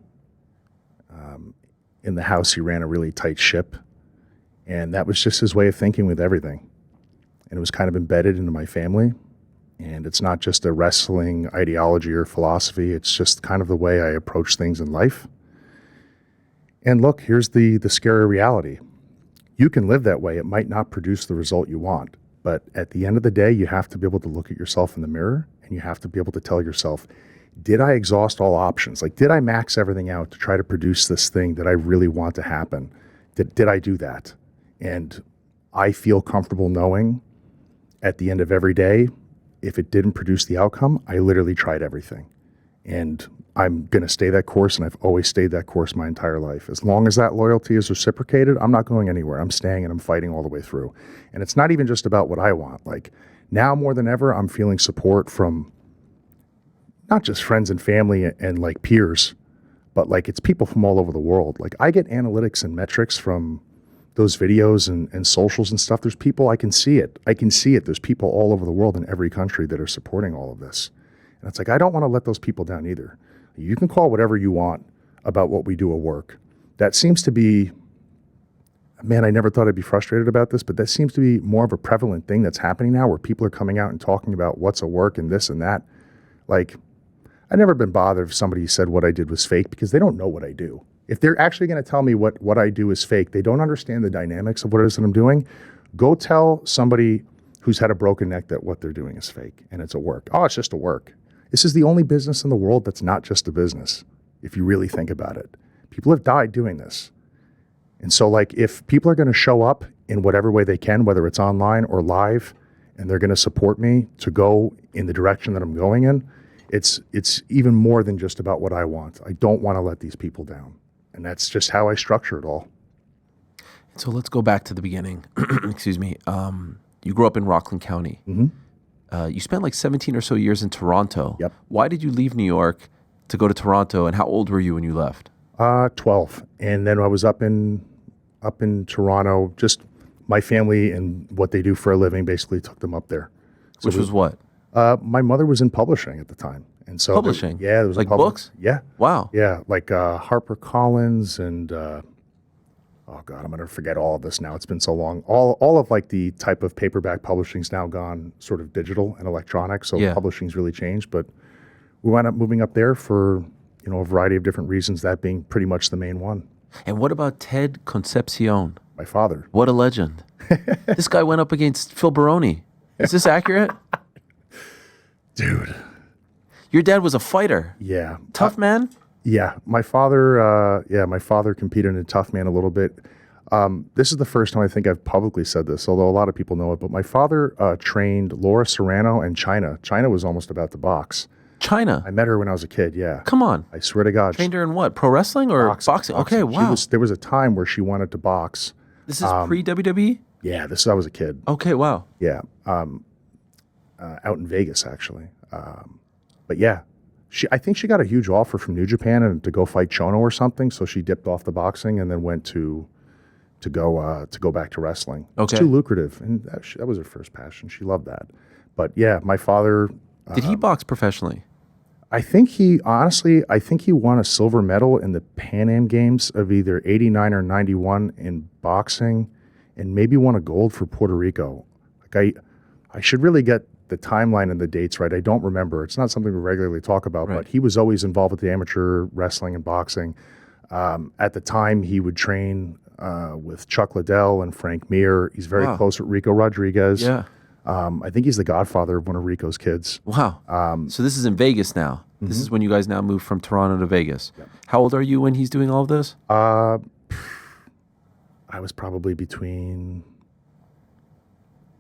In the house, he ran a really tight ship. And that was just his way of thinking with everything. And it was kind of embedded into my family. And it's not just a wrestling ideology or philosophy. It's just kind of the way I approach things in life. And look, here's the scary reality. You can live that way. It might not produce the result you want. But at the end of the day, you have to be able to look at yourself in the mirror, and you have to be able to tell yourself, did I exhaust all options? Did I max everything out to try to produce this thing that I really want to happen? Did I do that? And I feel comfortable knowing at the end of every day, if it didn't produce the outcome, I literally tried everything. And I'm going to stay that course, and I've always stayed that course my entire life. As long as that loyalty is reciprocated, I'm not going anywhere. I'm staying and I'm fighting all the way through. And it's not even just about what I want. Now more than ever, I'm feeling support from not just friends and family and peers, but it's people from all over the world. I get analytics and metrics from those videos and socials and stuff. There's people, I can see it. There's people all over the world in every country that are supporting all of this. And it's I don't want to let those people down either. You can call whatever you want about what we do at work. That seems to be man, I never thought I'd be frustrated about this, but that seems to be more of a prevalent thing that's happening now, where people are coming out and talking about what's a work and this and that. Like, I've never been bothered if somebody said what I did was fake, because they don't know what I do. If they're actually going to tell me what I do is fake, they don't understand the dynamics of what it is that I'm doing. Go tell somebody who's had a broken neck that what they're doing is fake and it's a work. Oh, it's just a work. This is the only business in the world that's not just a business, if you really think about it. People have died doing this. And so, like, if people are going to show up in whatever way they can, whether it's online or live, and they're going to support me to go in the direction that I'm going in, it's even more than just about what I want. I don't want to let these people down. And that's just how I structure it all.
So let's go back to the beginning. Excuse me. You grew up in Rockland County.
Mm-hmm.
You spent like 17 or so years in Toronto.
Yep.
Why did you leave New York to go to Toronto, and how old were you when you left?
12. And then I was up in Toronto. Just my family and what they do for a living basically took them up there. So
Which was what?
My mother was in publishing at the time. And so
Publishing?
There was
like books?
Yeah.
Wow.
Yeah, like HarperCollins and oh God, I'm gonna forget all of this now. It's been so long. All of like the type of paperback publishing's now gone sort of digital and electronic. So publishing's really changed. But we wound up moving up there for a variety of different reasons. That being pretty much the main one.
And what about Ted Concepcion?
My father.
What a legend. This guy went up against Phil Baroni. Is this accurate?
Dude.
Your dad was a fighter.
Yeah.
Tough man?
Yeah. My father competed in Tough Man a little bit. This is the first time I think I've publicly said this, although a lot of people know it, but my father trained Laura Serrano and China. China was almost about to box.
China?
I met her when I was a kid, yeah.
Come on.
I swear to God.
Trained her in what? Pro wrestling or boxing? Okay, wow.
There was a time where she wanted to box.
This is pre-WWE?
Yeah, I was a kid.
Okay, wow.
Yeah. Out in Vegas, actually. But yeah, I think she got a huge offer from New Japan and to go fight Chono or something. So she dipped off the boxing and then went to go back to wrestling.
Okay.
It's too lucrative, and that was her first passion. She loved that. But yeah, my father.
Did he box professionally?
I think he won a silver medal in the Pan Am Games of either 89 or 91 in boxing, and maybe won a gold for Puerto Rico. Like I should really get the timeline and the dates right. I don't remember. It's not something we regularly talk about,
right.
But he was always involved with the amateur wrestling and boxing. At the time, he would train with Chuck Liddell and Frank Mir. He's very close with Rico Rodriguez.
Yeah.
I think he's the godfather of one of Rico's kids.
Wow. So this is in Vegas now. Mm-hmm. This is when you guys now moved from Toronto to Vegas. Yep. How old are you when he's doing all of this?
I was probably between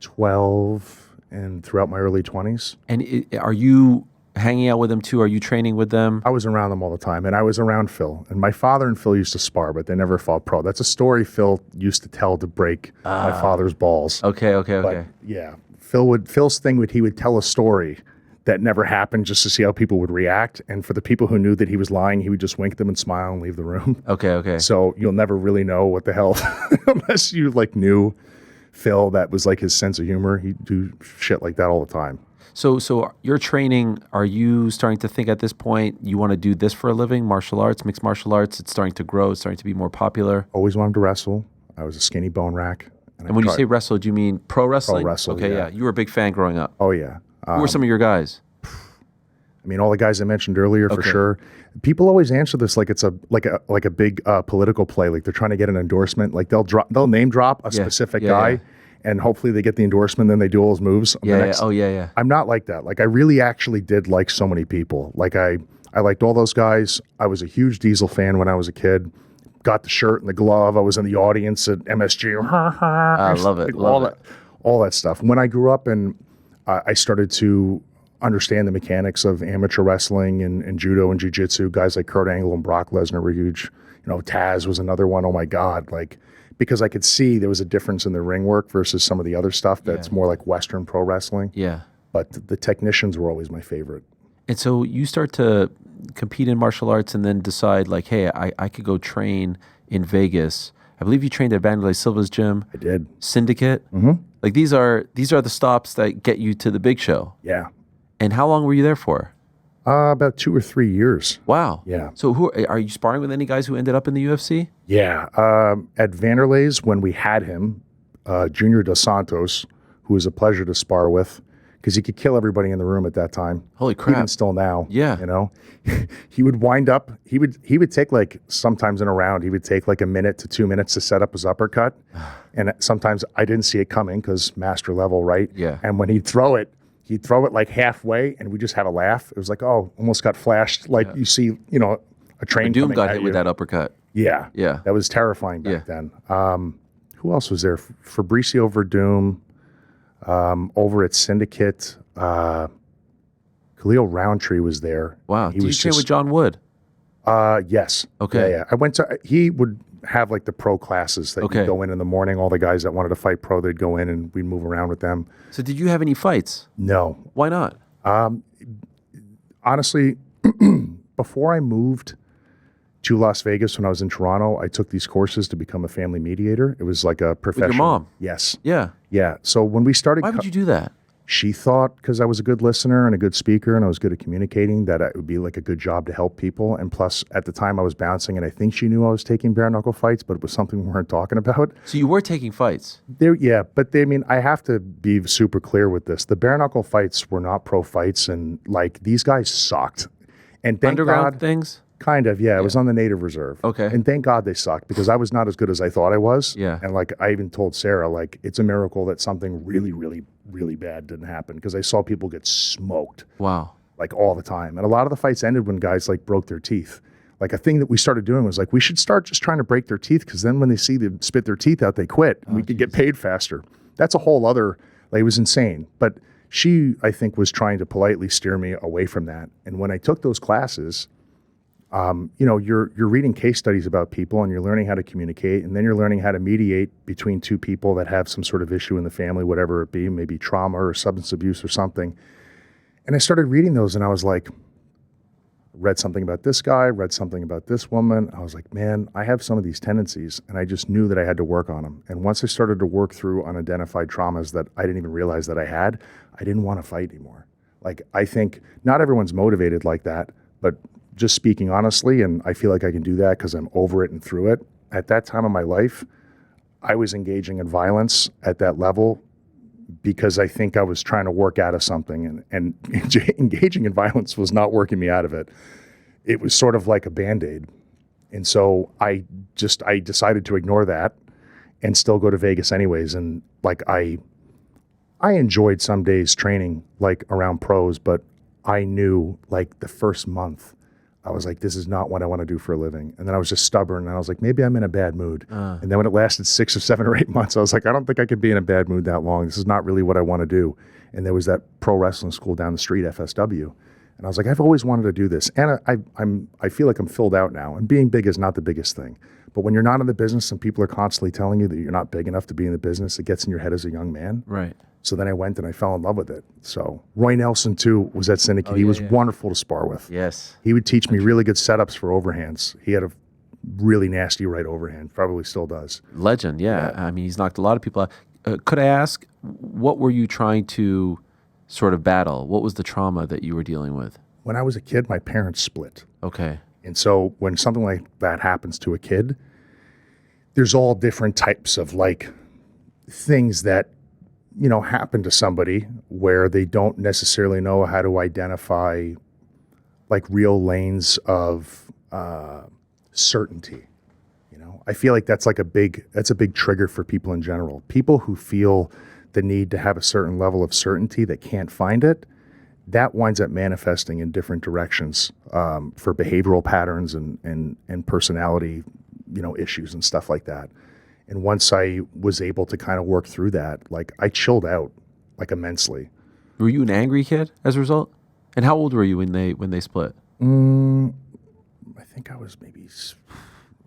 12 and throughout my early 20s.
And are you hanging out with them too? Are you training with them?
I was around them all the time, and I was around Phil. And my father and Phil used to spar, but they never fought pro. That's a story Phil used to tell to break my father's balls.
Okay.
But yeah, Phil's thing he would tell a story that never happened just to see how people would react. And for the people who knew that he was lying, he would just wink at them and smile and leave the room.
Okay.
So you'll never really know what the hell, unless you knew Phil, that was his sense of humor. He'd do shit like that all the time.
So your training, are you starting to think at this point you want to do this for a living? Martial arts, mixed martial arts, it's starting to grow, it's starting to be more popular.
Always wanted to wrestle. I was a skinny bone rack.
And when you say wrestle, do you mean pro wrestling?
Pro wrestling,
okay, yeah. You were a big fan growing up.
Oh, yeah.
Who were some of your guys?
I mean, all the guys I mentioned earlier, for sure. People always answer this like it's a big political play, like they're trying to get an endorsement. Like they'll name drop a specific guy, and hopefully they get the endorsement. Then they do all his moves.
Yeah.
I'm not like that. Like I really actually did like so many people. Like I liked all those guys. I was a huge Diesel fan when I was a kid. Got the shirt and the glove. I was in the audience at MSG.
I love it.
All that stuff. When I grew up and I started to understand the mechanics of amateur wrestling and judo and jiu-jitsu, guys like Kurt Angle and Brock Lesnar were huge. Taz was another one. Oh my God. Because I could see there was a difference in the ring work versus some of the other stuff that's more like Western pro wrestling.
Yeah.
But the technicians were always my favorite.
And so you start to compete in martial arts and then decide hey, I could go train in Vegas. I believe you trained at Vanderlei Silva's gym.
I did.
Syndicate.
Mm-hmm.
These are the stops that get you to the big show.
Yeah.
And how long were you there for?
About 2 or 3 years.
Wow.
Yeah.
So who are you sparring with? Any guys who ended up in the UFC?
Yeah. At Vanderlei's, when we had him, Junior Dos Santos, who was a pleasure to spar with, because he could kill everybody in the room at that time.
Holy crap.
Even still now.
Yeah.
You know, he would wind up, he would take like, sometimes in a round, he would take like a minute to 2 minutes to set up his uppercut. And sometimes I didn't see it coming because master level, right?
Yeah.
And when he'd throw it like halfway and we just have a laugh. It was like, oh, almost got flashed. Like you see, you know, a train
Doom
coming
got
at
hit
you.
with that uppercut.
Yeah.
Yeah.
That was terrifying back then. Who else was there? Fabricio Verdum, over at Syndicate. Khalil Roundtree was there.
Wow. Did you train with John Wood?
Yes.
Okay.
Yeah. I went to, he would have like the pro classes that you go in the morning. All the guys that wanted to fight pro, they'd go in and we'd move around with them.
So did you have any fights?
No.
Why not?
Honestly, before I moved to Las Vegas when I was in Toronto, I took these courses to become a family mediator. It was like a professional.
With your mom?
Yes.
Yeah.
Yeah. So when we started,
Why would you do that?
she thought because I was a good listener and a good speaker and I was good at communicating that it would be like a good job to help people. And plus, at the time I was bouncing, and I think she knew I was taking bare knuckle fights, but it was something we weren't talking about.
So you were taking fights?
Yeah, but I mean, I have to be super clear with this. The bare knuckle fights were not pro fights, and like these guys sucked. And thank
Underground
God,
things?
kind of, yeah. It was on the Native Reserve.
Okay.
And thank God they sucked because I was not as good as I thought I was.
Yeah.
And like I even told Sarah, like it's a miracle that something really, really, really bad didn't happen because I saw people get smoked.
Wow.
Like all the time. And a lot of the fights ended when guys like broke their teeth. Like a thing that we started doing was like, we should start just trying to break their teeth because then when they see them spit their teeth out, they quit. And we could get paid faster. That's a whole other, like it was insane. But she, I think, was trying to politely steer me away from that. And when I took those classes, you know, you're reading case studies about people and you're learning how to communicate, and then you're learning how to mediate between two people that have some sort of issue in the family, whatever it be, maybe trauma or substance abuse or something. And I started reading those and I was like, read something about this guy, read something about this woman. I was like, man, I have some of these tendencies, and I just knew that I had to work on them. And once I started to work through unidentified traumas that I didn't even realize that I had, I didn't want to fight anymore. Like, I think not everyone's motivated like that, but just speaking honestly, and I feel like I can do that because I'm over it and through it. At that time of my life, I was engaging in violence at that level because I think I was trying to work out of something, and engaging in violence was not working me out of it. It was sort of like a Band-Aid. And so I decided to ignore that and still go to Vegas anyways. And like, I enjoyed some days training like around pros, but I knew like the first month, I was like, this is not what I want to do for a living. And then I was just stubborn, and I was like, maybe I'm in a bad mood. And then when it lasted 6 or 7 or 8 months, I was like, I don't think I could be in a bad mood that long. This is not really what I want to do. And there was that pro wrestling school down the street, FSW. And I was like, I've always wanted to do this. And I feel like I'm filled out now. And being big is not the biggest thing. But when you're not in the business and people are constantly telling you that you're not big enough to be in the business, it gets in your head as a young man.
Right.
So then I went and I fell in love with it. So Roy Nelson, too, was at Syndicate. He was wonderful to spar with.
Yes.
He would teach me really good setups for overhands. He had a really nasty right overhand, probably still does.
Legend, yeah. I mean, he's knocked a lot of people out. Could I ask, what were you trying to sort of battle? What was the trauma that you were dealing with?
When I was a kid, my parents split.
Okay.
And so when something like that happens to a kid, there's all different types of like things that, you know, happen to somebody where they don't necessarily know how to identify like real lanes of certainty. You know, I feel like that's a big trigger for people in general. People who feel the need to have a certain level of certainty that can't find it, that winds up manifesting in different directions for behavioral patterns and personality, you know, issues and stuff like that. And once I was able to kind of work through that, like I chilled out like immensely.
Were you an angry kid as a result? And how old were you when they split?
I think I was maybe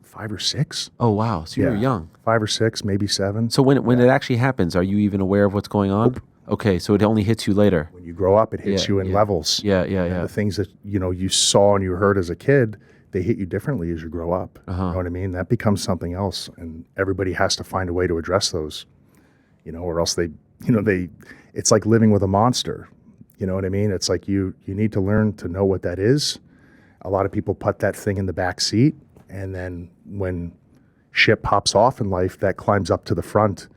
5 or 6.
Oh, wow. So you were young.
5 or 6, maybe 7.
So when it actually happens, are you even aware of what's going on? Nope. Okay, so it only hits you later.
When you grow up, it hits you in levels.
Yeah.
The things that, you know, you saw and you heard as a kid, they hit you differently as you grow up. You know what I mean? That becomes something else, and everybody has to find a way to address those, you know, or else it's like living with a monster. You know what I mean? It's like you need to learn to know what that is. A lot of people put that thing in the back seat, and then when shit pops off in life, that climbs up to the front,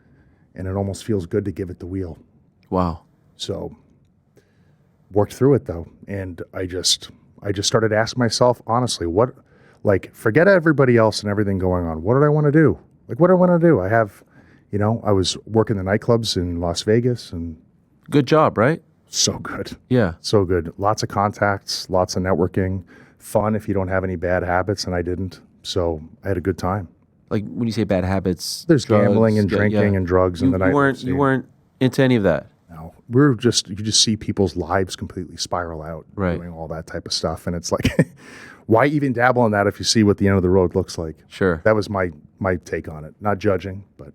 and it almost feels good to give it the wheel.
Wow.
So worked through it though, and I just started asking myself honestly, what, like, forget everybody else and everything going on. What did I want to do? Like, what do I want to do? I have, I was working the nightclubs in Las Vegas, and
Good job, right?
so good.
Yeah.
So good. Lots of contacts, lots of networking, fun if you don't have any bad habits, and I didn't. So I had a good time.
Like when you say bad habits,
There's
drugs,
gambling and drinking and drugs in the night.
You weren't into any of that.
No, you just see people's lives completely spiral out doing all that type of stuff. And it's like, why even dabble in that if you see what the end of the road looks like?
Sure.
That was my take on it. Not judging, but.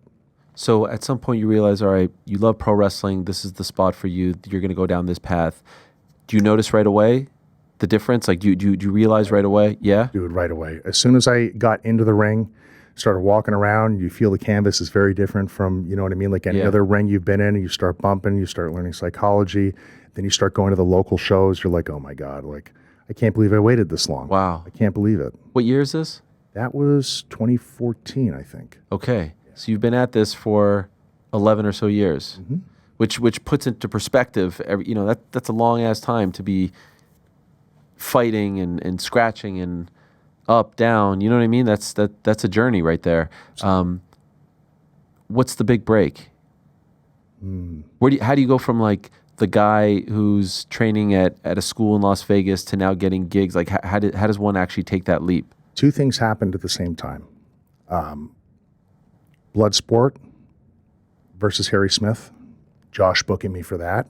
So at some point you realize, all right, you love pro wrestling. This is the spot for you. You're going to go down this path. Do you notice right away the difference? Like, do you realize right away? Yeah?
Dude, right away. As soon as I got into the ring, started walking around, you feel the canvas is very different from, you know what I mean? Like any other ring you've been in, you start bumping, you start learning psychology. Then you start going to the local shows. You're like, oh my God, like, I can't believe I waited this long.
Wow.
I can't believe it.
What year is this?
That was 2014, I think.
Okay. So you've been at this for 11 or so years, which puts into perspective, that's a long ass time to be fighting and scratching and up, down. You know what I mean? That's a journey right there. What's the big break? How do you go from like the guy who's training at a school in Las Vegas to now getting gigs? Like how does one actually take that leap?
Two things happened at the same time. Bloodsport versus Harry Smith. Josh booking me for that.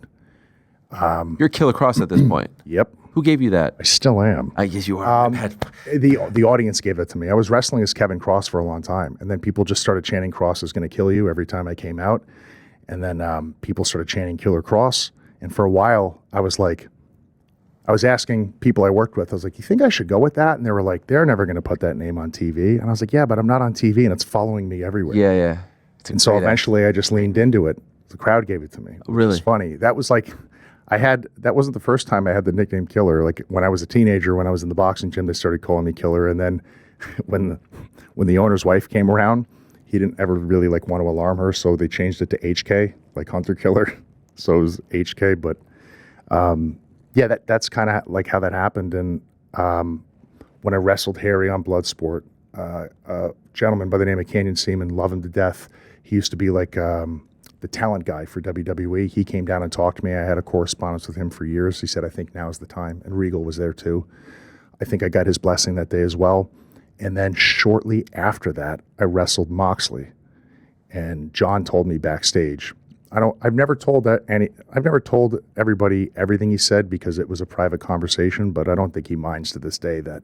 You're Killer Kross at this point.
Yep.
Who gave you that?
I still am.
I guess you are.
The audience gave it to me. I was wrestling as Kevin Kross for a long time, and then people just started chanting Kross is going to kill you every time I came out. And then people started chanting Killer Kross. And for a while, I was asking people I worked with, I was like, you think I should go with that? And they were like, they're never going to put that name on TV. And I was like, yeah, but I'm not on TV, and it's following me everywhere.
Yeah.
And so eventually I just leaned into it. The crowd gave it to me.
Really?
It's funny. That was like, that wasn't the first time I had the nickname Killer. Like when I was a teenager, when I was in the boxing gym, they started calling me Killer. And then when the owner's wife came around, he didn't ever really like want to alarm her. So they changed it to HK, like Hunter Killer. So it was HK. But yeah, that's kind of like how that happened. And when I wrestled Harry on Bloodsport, a gentleman by the name of Karrion Seaman, love him to death. He used to be like the talent guy for WWE. He came down and talked to me. I had a correspondence with him for years. He said, I think now's the time. And Regal was there too. I think I got his blessing that day as well. And then shortly after that, I wrestled Moxley. And John told me backstage, I've never told everybody everything he said because it was a private conversation, but I don't think he minds to this day that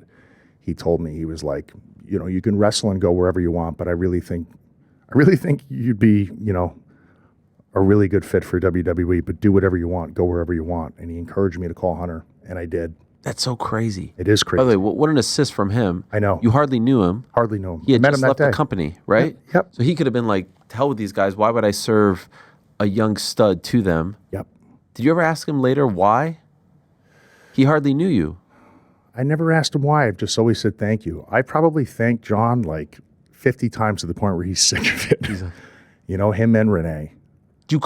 he told me. He was like, you can wrestle and go wherever you want, but I really think you'd be, a really good fit for WWE, but do whatever you want, go wherever you want. And he encouraged me to call Hunter, and I did.
That's so crazy.
It is crazy.
By the way, what an assist from him.
I know.
You hardly knew him.
Hardly knew him.
He had
met
just
him
left the company, right?
Yep.
So he could have been like, to hell with these guys. Why would I serve a young stud to them?
Yep.
Did you ever ask him later why? He hardly knew you.
I never asked him why. I've just always said thank you. I probably thanked John like 50 times to the point where he's sick of it. Him and Renee.
Do you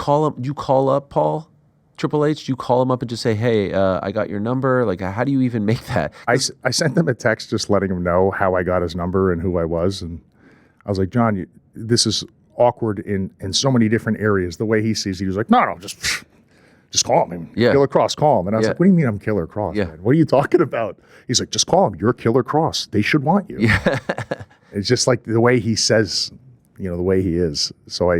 call up Paul, Triple H? Do you call him up and just say, hey, I got your number? Like, how do you even make that?
I sent him a text just letting him know how I got his number and who I was. And I was like, John, this is awkward in so many different areas. The way he sees it, he was like, no, just call him.
Yeah.
Killer Kross, call him. And I was like, what do you mean I'm Killer Kross, man? What are you talking about? He's like, just call him. You're Killer Kross. They should want you.
Yeah.
It's just like the way he says, the way he is. So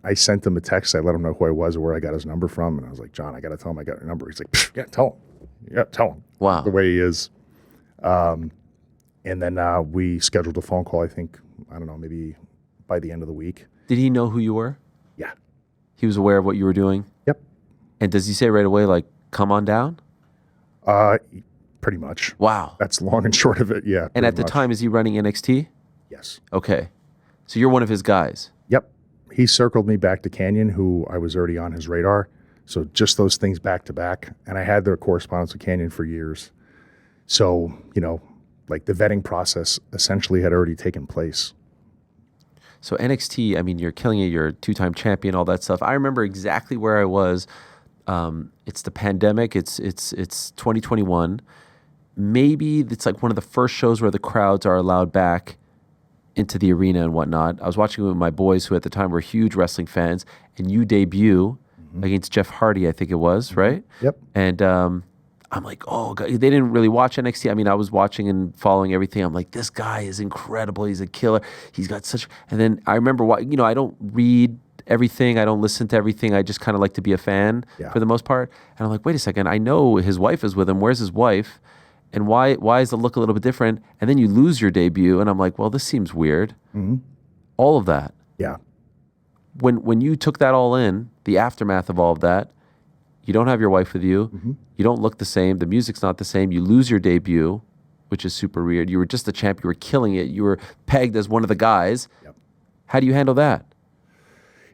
I sent him a text. I let him know who I was or where I got his number from. And I was like, John, I got to tell him I got your number. He's like, yeah, tell him. Yeah, tell him.
Wow.
The way he is. And then we scheduled a phone call, I think, I don't know, maybe by the end of the week.
Did he know who you were?
Yeah.
He was aware of what you were doing?
Yep.
And does he say right away, like, come on down?
Pretty much.
Wow.
That's long and short of it, yeah.
And at the time, is he running NXT?
Yes.
Okay. So you're one of his guys?
Yep. He circled me back to Karrion, who I was already on his radar. So just those things back to back. And I had their correspondence with Karrion for years. So, like the vetting process essentially had already taken place.
So NXT, I mean, you're killing it. You're a 2-time champion, all that stuff. I remember exactly where I was. It's the pandemic. It's 2021. Maybe it's like one of the first shows where the crowds are allowed back into the arena and whatnot. I was watching it with my boys who at the time were huge wrestling fans, and you debut against Jeff Hardy, I think it was, right?
Yep.
And I'm like, oh, God. They didn't really watch NXT. I mean, I was watching and following everything. I'm like, this guy is incredible. He's a killer. He's got such. And then I remember, I don't read everything. I don't listen to everything. I just kind of like to be a fan for the most part. And I'm like, wait a second. I know his wife is with him. Where's his wife? And why is the look a little bit different? And then you lose your debut, and I'm like, well, this seems weird. All of that.
Yeah.
When you took that all in, the aftermath of all of that, you don't have your wife with you. You don't look the same. The music's not the same. You lose your debut, which is super weird. You were just a champ. You were killing it. You were pegged as one of the guys.
Yep.
How do you handle that?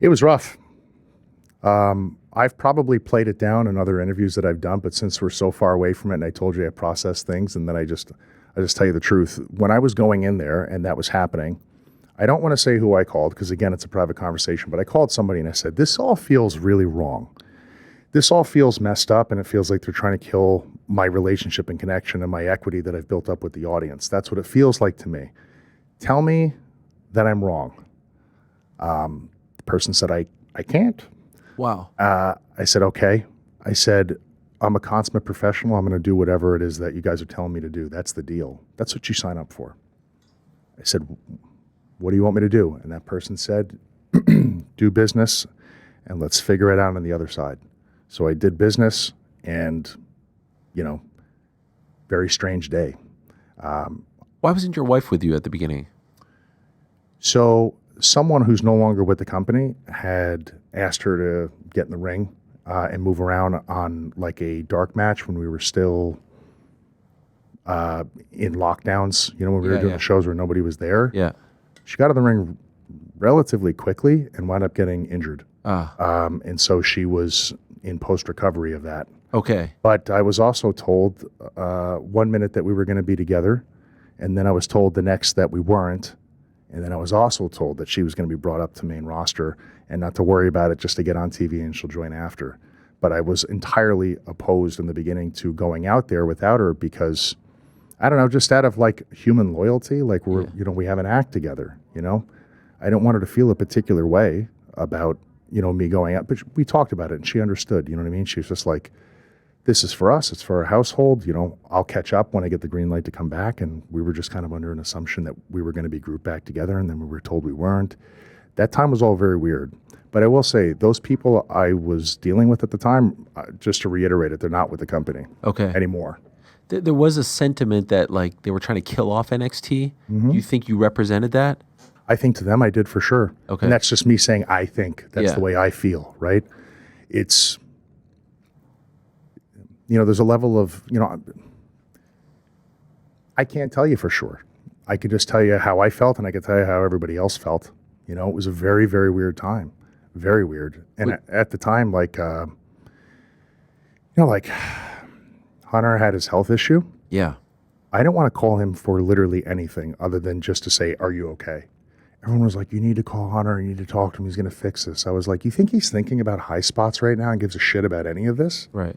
It was rough. I've probably played it down in other interviews that I've done, but since we're so far away from it, and I told you I process things, and then I just tell you the truth. When I was going in there and that was happening, I don't want to say who I called because, again, it's a private conversation, but I called somebody and I said, this all feels really wrong. This all feels messed up, and it feels like they're trying to kill my relationship and connection and my equity that I've built up with the audience. That's what it feels like to me. Tell me that I'm wrong. The person said, I can't.
Wow.
I said, okay. I said, I'm a consummate professional. I'm going to do whatever it is that you guys are telling me to do. That's the deal. That's what you sign up for. I said, what do you want me to do? And that person said, do business and let's figure it out on the other side. So I did business, and, very strange day.
Why wasn't your wife with you at the beginning?
So someone who's no longer with the company had asked her to get in the ring and move around on like a dark match when we were still in lockdowns, when we were doing the shows where nobody was there.
Yeah.
She got in the ring relatively quickly and wound up getting injured. And so she was in post-recovery of that.
Okay.
But I was also told 1 minute that we were going to be together, and then I was told the next that we weren't. And then I was also told that she was going to be brought up to main roster and not to worry about it, just to get on TV and she'll join after. But I was entirely opposed in the beginning to going out there without her because, I don't know, just out of like human loyalty, like we have an act together, I don't want her to feel a particular way about, me going out. But we talked about it and she understood, you know what I mean? She was just like, this is for us. It's for our household. I'll catch up when I get the green light to come back. And we were just kind of under an assumption that we were going to be grouped back together. And then we were told we weren't. That time was all very weird. But I will say, those people I was dealing with at the time, just to reiterate it, they're not with the company anymore.
There was a sentiment that like they were trying to kill off NXT. You think you represented that?
I think to them I did for sure.
Okay.
And that's just me saying I think. That's the way I feel, right? It's... there's a level of, I can't tell you for sure. I could just tell you how I felt, and I could tell you how everybody else felt. It was a very, very weird time. Very weird. And at the time, like Hunter had his health issue.
Yeah.
I didn't want to call him for literally anything other than just to say, are you okay? Everyone was like, you need to call Hunter. You need to talk to him. He's going to fix this. I was like, you think he's thinking about high spots right now and gives a shit about any of this?
Right.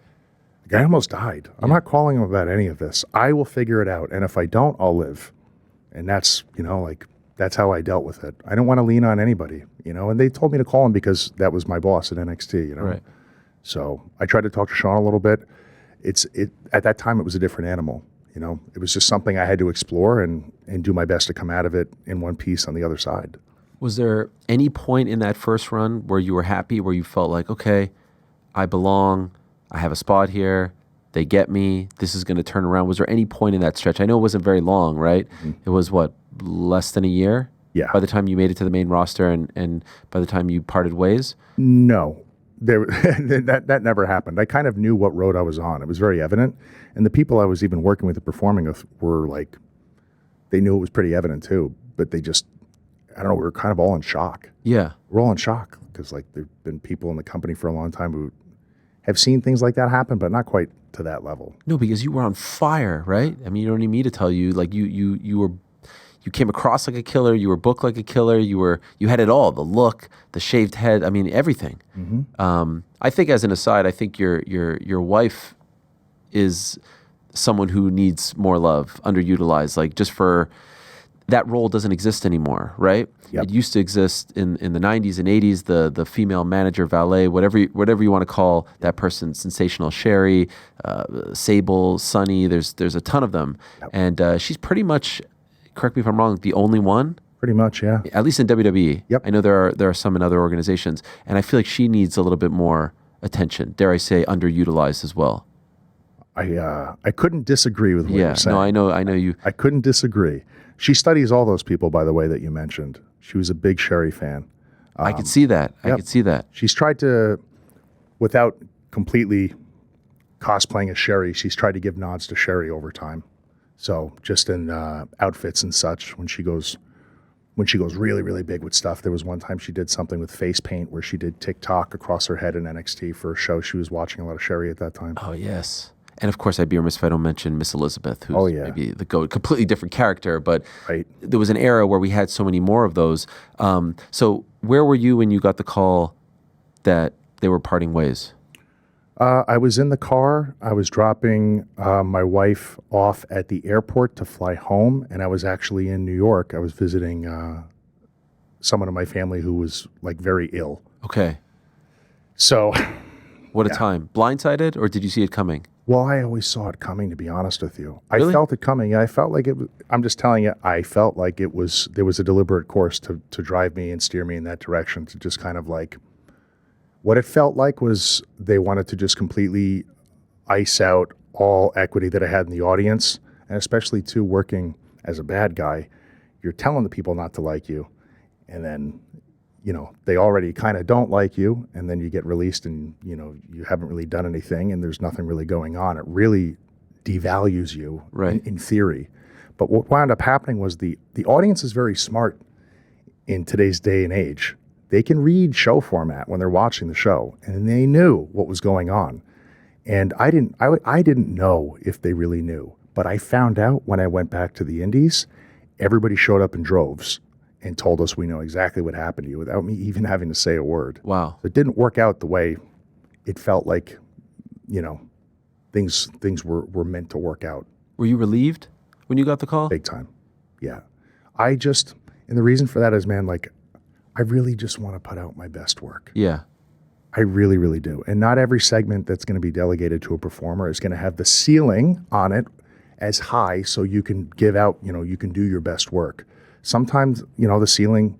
The guy almost died. I'm not calling him about any of this. I will figure it out. And if I don't, I'll live. And that's, that's how I dealt with it. I don't want to lean on anybody, and they told me to call him because that was my boss at NXT,
Right.
So I tried to talk to Sean a little bit. At that time, it was a different animal, It was just something I had to explore and do my best to come out of it in one piece on the other side.
Was there any point in that first run where you were happy, where you felt like, okay, I belong, I have a spot here, they get me, this is going to turn around? Was there any point in that stretch? I know it wasn't very long, right? Mm-hmm. It was, less than a year?
Yeah.
By the time you made it to the main roster and by the time you parted ways?
No. That never happened. I kind of knew what road I was on. It was very evident. And the people I was even working with and performing with were like, they knew it was pretty evident too, but they just, I don't know, we were kind of all in shock.
Yeah.
We're all in shock because there've been people in the company for a long time who have seen things like that happen, but not quite to that level.
No, because you were on fire, right? I mean, you don't need me to tell you. Like you came across like a killer. You were booked like a killer. You had it all: the look, the shaved head. I mean, everything. I think, as an aside, I think your wife is someone who needs more love, underutilized. Like, just for that role doesn't exist anymore, right?
Yep.
It used to exist in the 90s and 80s, the female manager, valet, whatever you want to call that person, sensational Sherry, Sable, Sunny, there's a ton of them.
Yep.
And she's pretty much, correct me if I'm wrong, the only one?
Pretty much, yeah.
At least in WWE.
Yep.
I know there are some in other organizations, and I feel like she needs a little bit more attention, dare I say underutilized as well.
I couldn't disagree with what you're saying.
No, I know you.
I couldn't disagree. She studies all those people, by the way, that you mentioned. She was a big Sherry fan.
I could see that.
Yep.
I could see that.
She's tried to, without completely cosplaying as Sherry, she's tried to give nods to Sherry over time. So just in outfits and such, when she goes really, really big with stuff. There was one time she did something with face paint where she did TikTok across her head in NXT for a show. She was watching a lot of Sherry at that time.
Oh, yes. And of course, I'd be remiss if I don't mention Miss Elizabeth, who's maybe the GOAT, completely different character, but there was an era where we had so many more of those. So where were you when you got the call that they were parting ways?
I was in the car. I was dropping my wife off at the airport to fly home, and I was actually in New York. I was visiting someone in my family who was like very ill. Okay. So.
What a time. Blindsided, or did you see it coming?
Well, I always saw it coming, to be honest with you.
Really?
I felt it coming. I felt like it was, I'm just telling you, I felt like there was a deliberate course to drive me and steer me in that direction, to just kind of like, what it felt like was they wanted to just completely ice out all equity that I had in the audience, and especially too, working as a bad guy, you're telling the people not to like you, and then, you know, they already kind of don't like you, and then you get released and, you know, you haven't really done anything and there's nothing really going on. It really devalues you in theory. But what wound up happening was the audience is very smart in today's day and age. They can read show format when they're watching the show, and they knew what was going on. And I didn't know if they really knew, but I found out when I went back to the Indies, everybody showed up in droves and told us we know exactly what happened to you without me even having to say a word.
Wow.
So it didn't work out the way it felt like, you know, things were meant to work out.
Were you relieved when you got the call?
Big time. Yeah. And the reason for that is, man, like, I really just want to put out my best work.
Yeah.
I really, really do. And not every segment that's going to be delegated to a performer is going to have the ceiling on it as high so you can give out, you know, you can do your best work. Sometimes, you know, the ceiling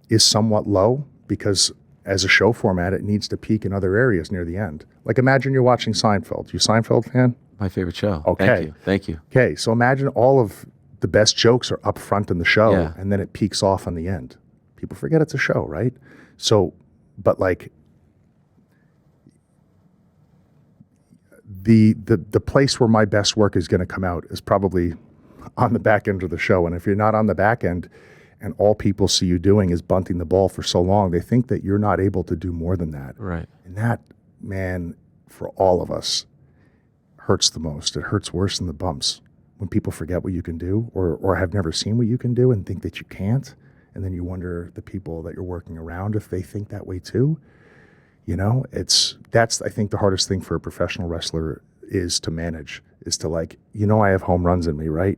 is somewhat low because as a show format, it needs to peak in other areas near the end. Like, imagine you're watching Seinfeld. You a Seinfeld fan?
My favorite show.
Okay.
Thank you.
Okay, so imagine all of the best jokes are up front in the show, and then it peaks off on the end. People forget it's a show, right? So, but like, the place where my best work is going to come out is probably on the back end of the show. And if you're not on the back end and all people see you doing is bunting the ball for so long, they think that you're not able to do more than that.
Right.
And that, man, for all of us, hurts the most. It hurts worse than the bumps. When people forget what you can do or have never seen what you can do and think that you can't. And then you wonder the people that you're working around if they think that way too. You know, that's I think the hardest thing for a professional wrestler is to manage, is to, like, you know, I have home runs in me, right?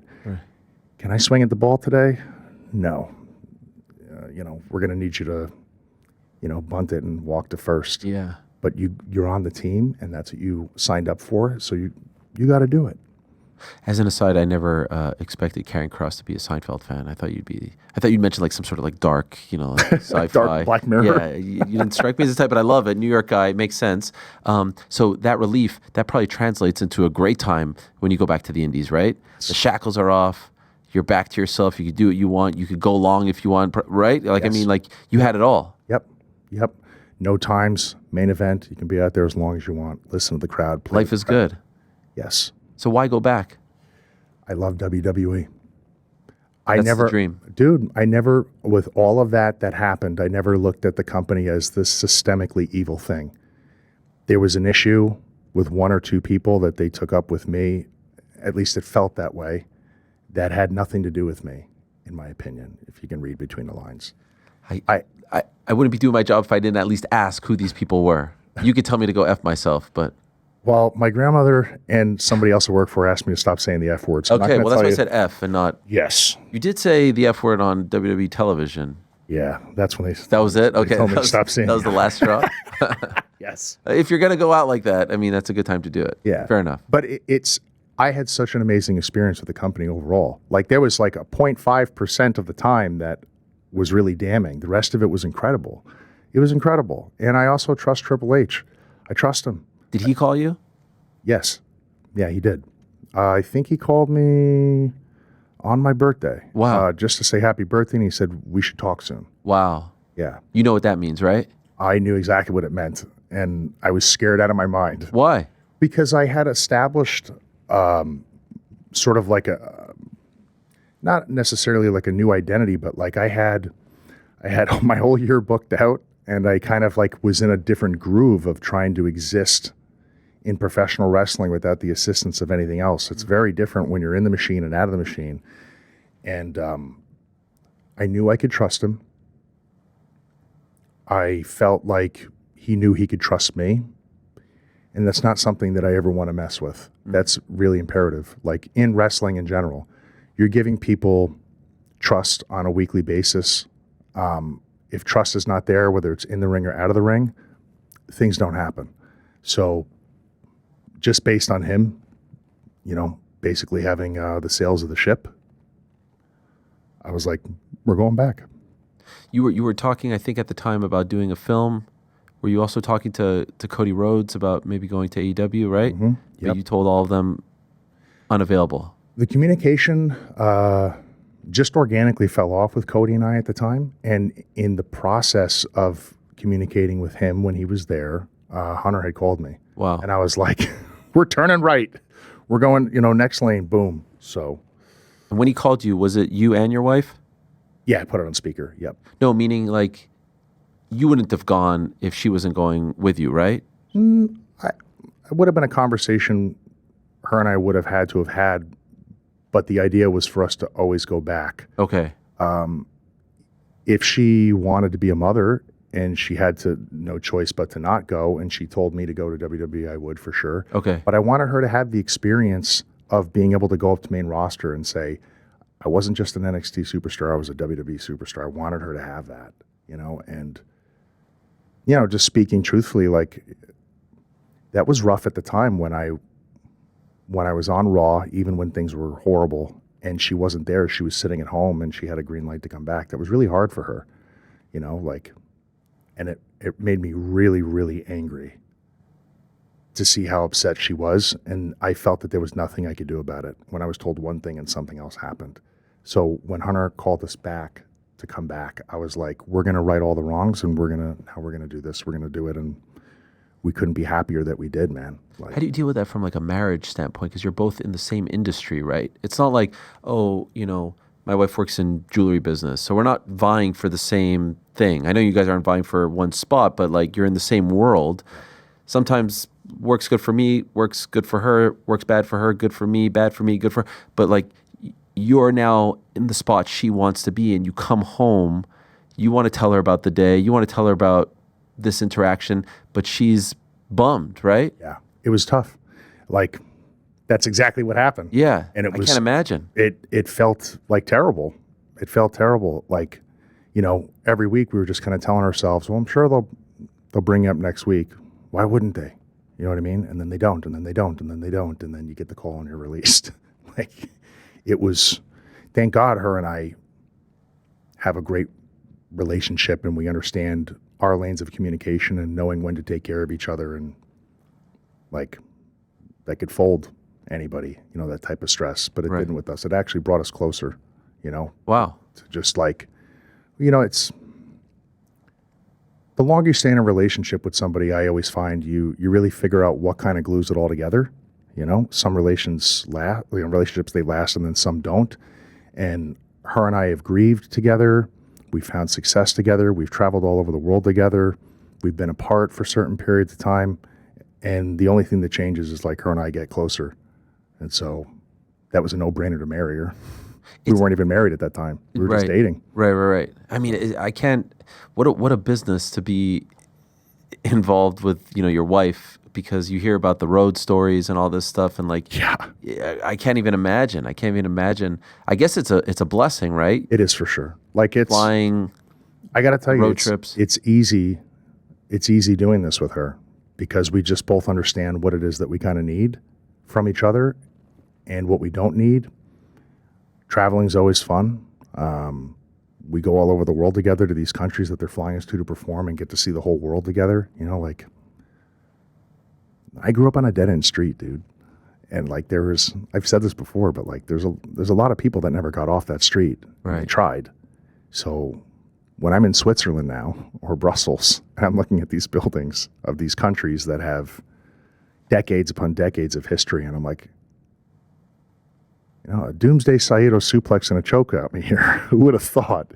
Can I swing at the ball today? No. You know, we're going to need you to, you know, bunt it and walk to first.
Yeah.
But you're on the team, and that's what you signed up for, so you got to do it.
As an aside, I never expected Karrion Kross to be a Seinfeld fan. I thought you'd mention like some sort of like dark, you know, like sci-fi.
Dark Black Mirror.
Yeah, you didn't strike me as the type, but I love it. New York guy, makes sense. So that relief, that probably translates into a great time when you go back to the Indies, right? The shackles are off. You're back to yourself. You could do what you want. You could go long if you want, right? Like,
Yes.
I mean, like, you had it all.
Yep. No times, main event. You can be out there as long as you want. Listen to the crowd. Play
Life is good.
Yes.
So why go back?
I love WWE.
That's the dream.
Dude, I never, with all of that happened, I never looked at the company as this systemically evil thing. there was an issue with one or two people that they took up with me, at least it felt that way, that had nothing to do with me, in my opinion, if you can read between the lines.
I wouldn't be doing my job if I didn't at least ask who these people were. You could tell me to go F myself, but...
Well, my grandmother and somebody else I work for asked me to stop saying the F word. So
okay, well, that's why I said F and not...
Yes.
You did say the F word on WWE television.
Yeah, that's when they...
That was it? Okay.
They told me to stop saying
that was the last straw?
Yes.
If you're going to go out like that, I mean, that's a good time to do it.
Yeah.
Fair enough.
But I had such an amazing experience with the company overall. Like, there was like a 0.5% of the time that was really damning. The rest of it was incredible. It was incredible. And I also trust Triple H. I trust him.
Did he call you?
Yes. Yeah, he did. I think he called me on my birthday.
Wow.
Just to say happy birthday, and he said, we should talk soon.
Wow.
Yeah.
You know what that means, right?
I knew exactly what it meant, and I was scared out of my mind.
Why?
Because I had established sort of like not necessarily like a new identity, but like I had my whole year booked out, and I kind of like was in a different groove of trying to exist in professional wrestling without the assistance of anything else. It's very different when you're in the machine and out of the machine. And I knew I could trust him. I felt like he knew he could trust me. And that's not something that I ever want to mess with. That's really imperative. Like in wrestling in general, you're giving people trust on a weekly basis. If trust is not there, whether it's in the ring or out of the ring, things don't happen. So just based on him, basically having the sails of the ship, I was like, we're going back.
You were talking, I think, at the time about doing a film. Were you also talking to Cody Rhodes about maybe going to AEW, right?
Mm-hmm.
But
Yep.
you told all of them unavailable.
The communication just organically fell off with Cody and I at the time. And in the process of communicating with him when he was there, Hunter had called me.
Wow.
And I was like, we're turning right. We're going, next lane, boom. So.
And when he called you, was it you and your wife?
Yeah, I put it on speaker. Yep.
No, meaning like you wouldn't have gone if she wasn't going with you, right?
It would have been a conversation her and I would have had, but the idea was for us to always go back.
Okay.
If she wanted to be a mother and she had no choice but to not go, and she told me to go to WWE, I would for sure.
Okay.
But I wanted her to have the experience of being able to go up to main roster and say, I wasn't just an NXT superstar, I was a WWE superstar. I wanted her to have that, and, just speaking truthfully, like that was rough at the time when I was on Raw, even when things were horrible and she wasn't there, she was sitting at home and she had a green light to come back. That was really hard for her, and it made me really, really angry to see how upset she was. And I felt that there was nothing I could do about it when I was told one thing and something else happened. So when Hunter called us back to come back, I was like, we're going to right all the wrongs, and how we're going to do this. We're going to do it. And we couldn't be happier that we did, man. Like,
how do you deal with that from like a marriage standpoint? Because you're both in the same industry, right? It's not like, my wife works in jewelry business, so we're not vying for the same thing. I know you guys aren't vying for one spot, but like you're in the same world. Sometimes works good for me, works good for her, works bad for her, good for me, bad for me, good for her. But like you're now in the spot she wants to be in. You come home, you want to tell her about the day, you want to tell her about this interaction, but she's bummed, right?
Yeah, it was tough. Like, that's exactly what happened.
Yeah,
and I
can't imagine.
It felt like terrible. It felt terrible. Like, every week we were just kind of telling ourselves, well, I'm sure they'll bring you up next week. Why wouldn't they? You know what I mean? And then they don't, and then they don't, and then they don't, and then you get the call and you're released. Like, it was, thank God her and I have a great relationship, and we understand our lanes of communication and knowing when to take care of each other, and like that could fold anybody, that type of stress, but it didn't with us. It actually brought us closer,
Wow.
to just like, it's the longer you stay in a relationship with somebody, I always find you really figure out what kind of glues it all together. Some relationships, they last, and then some don't. And her and I have grieved together. We've found success together. We've traveled all over the world together. We've been apart for certain periods of time. And the only thing that changes is like her and I get closer. And so that was a no-brainer to marry her. We weren't even married at that time. We were just dating.
Right. I mean, I can't. What a business to be involved with, your wife, because you hear about the road stories and all this stuff, and like,
Yeah.
I can't even imagine. I guess it's a blessing, right?
It is for sure. Like it's
Flying.
I got to tell you,
road trips.
It's easy. It's easy doing this with her because we just both understand what it is that we kind of need from each other and what we don't need. Traveling's always fun. We go all over the world together to these countries that they're flying us to perform and get to see the whole world together. Like I grew up on a dead end street, dude. And like I've said this before, but like there's a lot of people that never got off that street.
Right.
They tried. So when I'm in Switzerland now or Brussels, and I'm looking at these buildings of these countries that have decades upon decades of history, and I'm like, a doomsday Saito suplex and a choke at me here. Who would have thought?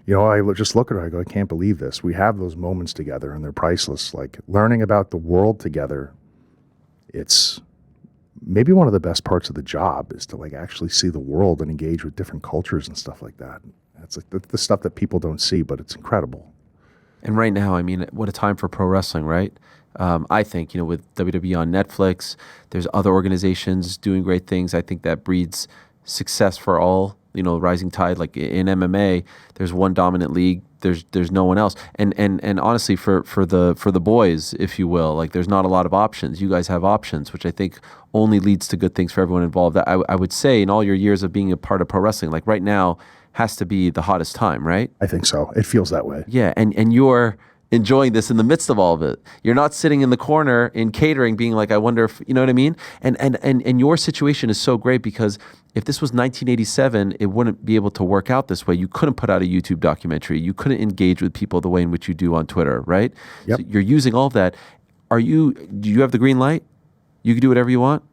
I just look at her, I go, I can't believe this. We have those moments together and they're priceless. Like learning about the world together, it's maybe one of the best parts of the job is to like actually see the world and engage with different cultures and stuff like that. It's like the stuff that people don't see, but it's incredible.
And right now, I mean, what a time for pro wrestling, right? I think, with WWE on Netflix, there's other organizations doing great things. I think that breeds success for all, rising tide. Like in MMA, there's one dominant league. There's no one else. And honestly, for the boys, if you will, like there's not a lot of options. You guys have options, which I think only leads to good things for everyone involved. I would say in all your years of being a part of pro wrestling, like right now has to be the hottest time, right?
I think so. It feels that way.
Yeah, and you're enjoying this in the midst of all of it. You're not sitting in the corner in catering being like, I wonder if, you know what I mean? And your situation is so great because if this was 1987, it wouldn't be able to work out this way. You couldn't put out a YouTube documentary. You couldn't engage with people the way in which you do on Twitter, right?
Yep.
So you're using all of that. Do you have the green light? You can do whatever you want?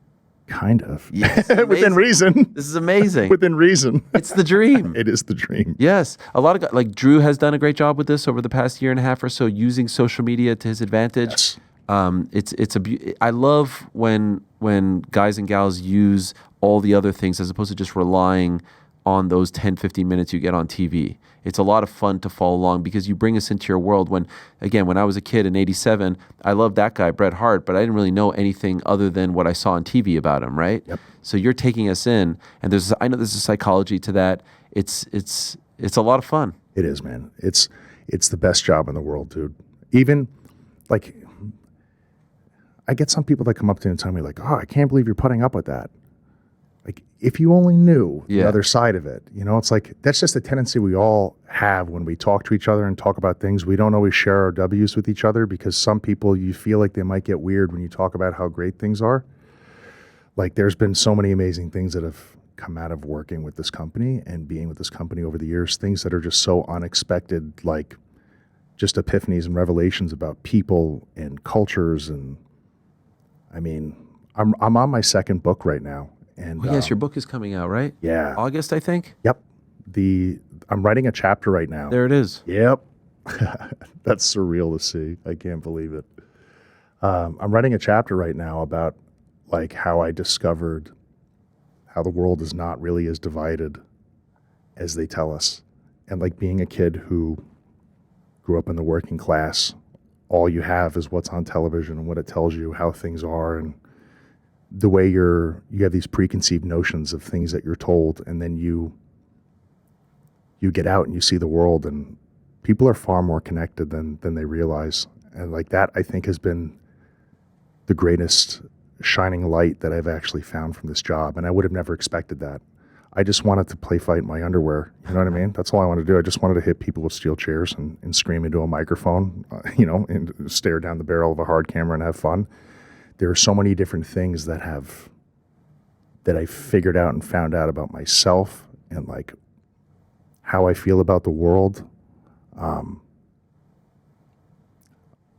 Kind of.
Yes,
Within reason.
This is amazing.
Within reason.
It's the dream.
It is the dream.
Yes. A lot of guys, like Drew has done a great job with this over the past year and a half or so, using social media to his advantage.
Yes.
I love when guys and gals use all the other things as opposed to just relying on those 10, 15 minutes you get on TV. It's a lot of fun to follow along because you bring us into your world. When I was a kid in 87, I loved that guy, Bret Hart, but I didn't really know anything other than what I saw on TV about him, right?
Yep.
So you're taking us in, and I know there's a psychology to that. It's a lot of fun.
It is, man. It's the best job in the world, dude. Even like I get some people that come up to me and tell me like, "Oh, I can't believe you're putting up with that." Like, if you only knew the other side of it, it's like, that's just a tendency we all have when we talk to each other and talk about things. We don't always share our W's with each other because some people, you feel like they might get weird when you talk about how great things are. Like, there's been so many amazing things that have come out of working with this company and being with this company over the years, things that are just so unexpected, like just epiphanies and revelations about people and cultures. And I mean, I'm on my second book right now. And
yes, your book is coming out, right?
Yeah.
August, I think?
Yep. I'm writing a chapter right now.
There it is.
Yep. That's surreal to see. I can't believe it. I'm writing a chapter right now about like how I discovered how the world is not really as divided as they tell us. And like being a kid who grew up in the working class, all you have is what's on television and what it tells you how things are, and the way you have these preconceived notions of things that you're told, and then you get out and you see the world, and people are far more connected than they realize. And like that, I think, has been the greatest shining light that I've actually found from this job. And I would have never expected that. I just wanted to play fight in my underwear. You know what I mean? That's all I wanted to do. I just wanted to hit people with steel chairs and scream into a microphone, and stare down the barrel of a hard camera and have fun. There are so many different things that I figured out and found out about myself and like how I feel about the world. I'm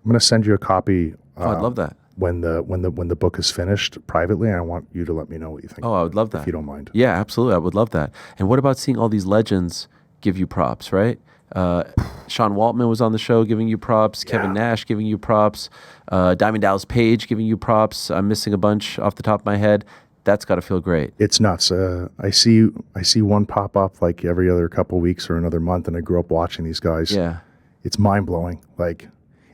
going to send you a copy.
I'd love that.
When the book is finished privately, and I want you to let me know what you think.
Oh, I would love that.
If you don't mind.
Yeah, absolutely. I would love that. And what about seeing all these legends give you props, right? Sean Waltman was on the show giving you props. Kevin Nash giving you props. Diamond Dallas Page giving you props. I'm missing a bunch off the top of my head. That's got to feel great.
It's nuts. I see one pop up like every other couple weeks or another month, and I grew up watching these guys.
Yeah.
It's mind blowing. Like,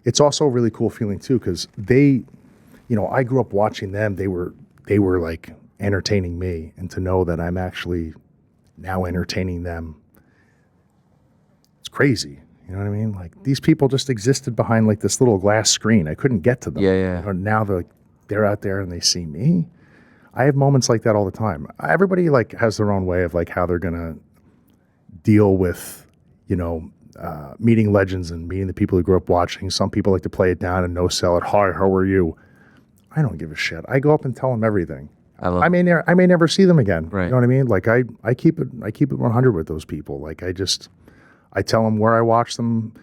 it's also a really cool feeling too, because they, I grew up watching them. They were like entertaining me, and to know that I'm actually now entertaining them, it's crazy. You know what I mean? Like, these people just existed behind like this little glass screen. I couldn't get to them.
Yeah.
Now they're out there and they see me. I have moments like that all the time. Everybody like has their own way of like how they're gonna deal with, meeting legends and meeting the people who grew up watching. Some people like to play it down and no sell it. Hi, how are you? I don't give a shit. I go up and tell them everything. I may never see them again.
Right.
You know what I mean? Like I keep it 100 with those people. Like I tell them where I watch them,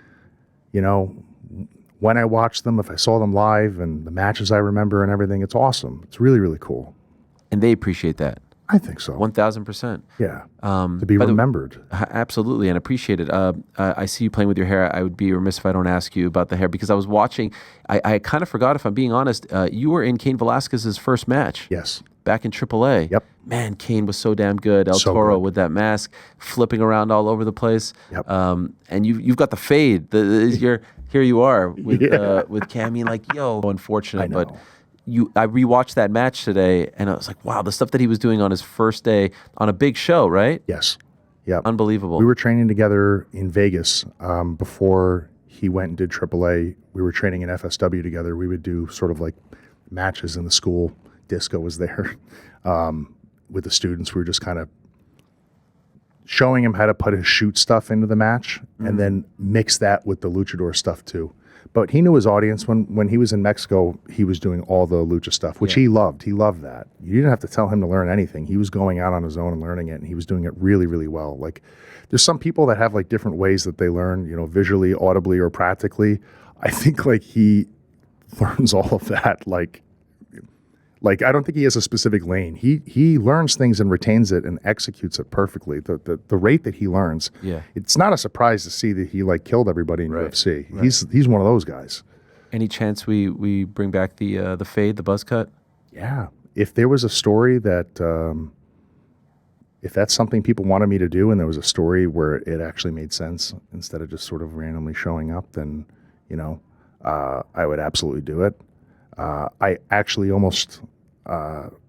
when I watch them, if I saw them live, and the matches I remember and everything. It's awesome. It's really, really cool.
And they appreciate that.
I think so.
1,000%.
Yeah. To be remembered.
Absolutely, and appreciate it. I see you playing with your hair. I would be remiss if I don't ask you about the hair, because I was watching. I kind of forgot, if I'm being honest. You were in Cain Velasquez's first match.
Yes.
Back in AAA.
Yep.
Man, Cain was so damn good. El Toro with that mask, flipping around all over the place.
Yep.
And you've got the fade. Here you are with Cammy. Like, yo, unfortunate, but. I rewatched that match today, and I was like, wow, the stuff that he was doing on his first day on a big show, right?
Yes. Yeah.
Unbelievable.
We were training together in Vegas before he went and did AAA. We were training in FSW together. We would do sort of like matches in the school. Disco was there with the students. We were just kind of showing him how to put his shoot stuff into the match and then mix that with the luchador stuff too. But he knew his audience. When he was in Mexico, he was doing all the lucha stuff, which he loved. He loved that. You didn't have to tell him to learn anything. He was going out on his own and learning it, and he was doing it really, really well. Like, there's some people that have like different ways that they learn, visually, audibly, or practically. I think like he learns all of that. Like I don't think he has a specific lane. He learns things and retains it and executes it perfectly. The rate that he learns, it's not a surprise to see that he like killed everybody in UFC. Right. He's one of those guys.
Any chance we bring back the fade, the buzz cut?
Yeah. If there was a story that if that's something people wanted me to do, and there was a story where it actually made sense instead of just sort of randomly showing up, then I would absolutely do it. I actually almost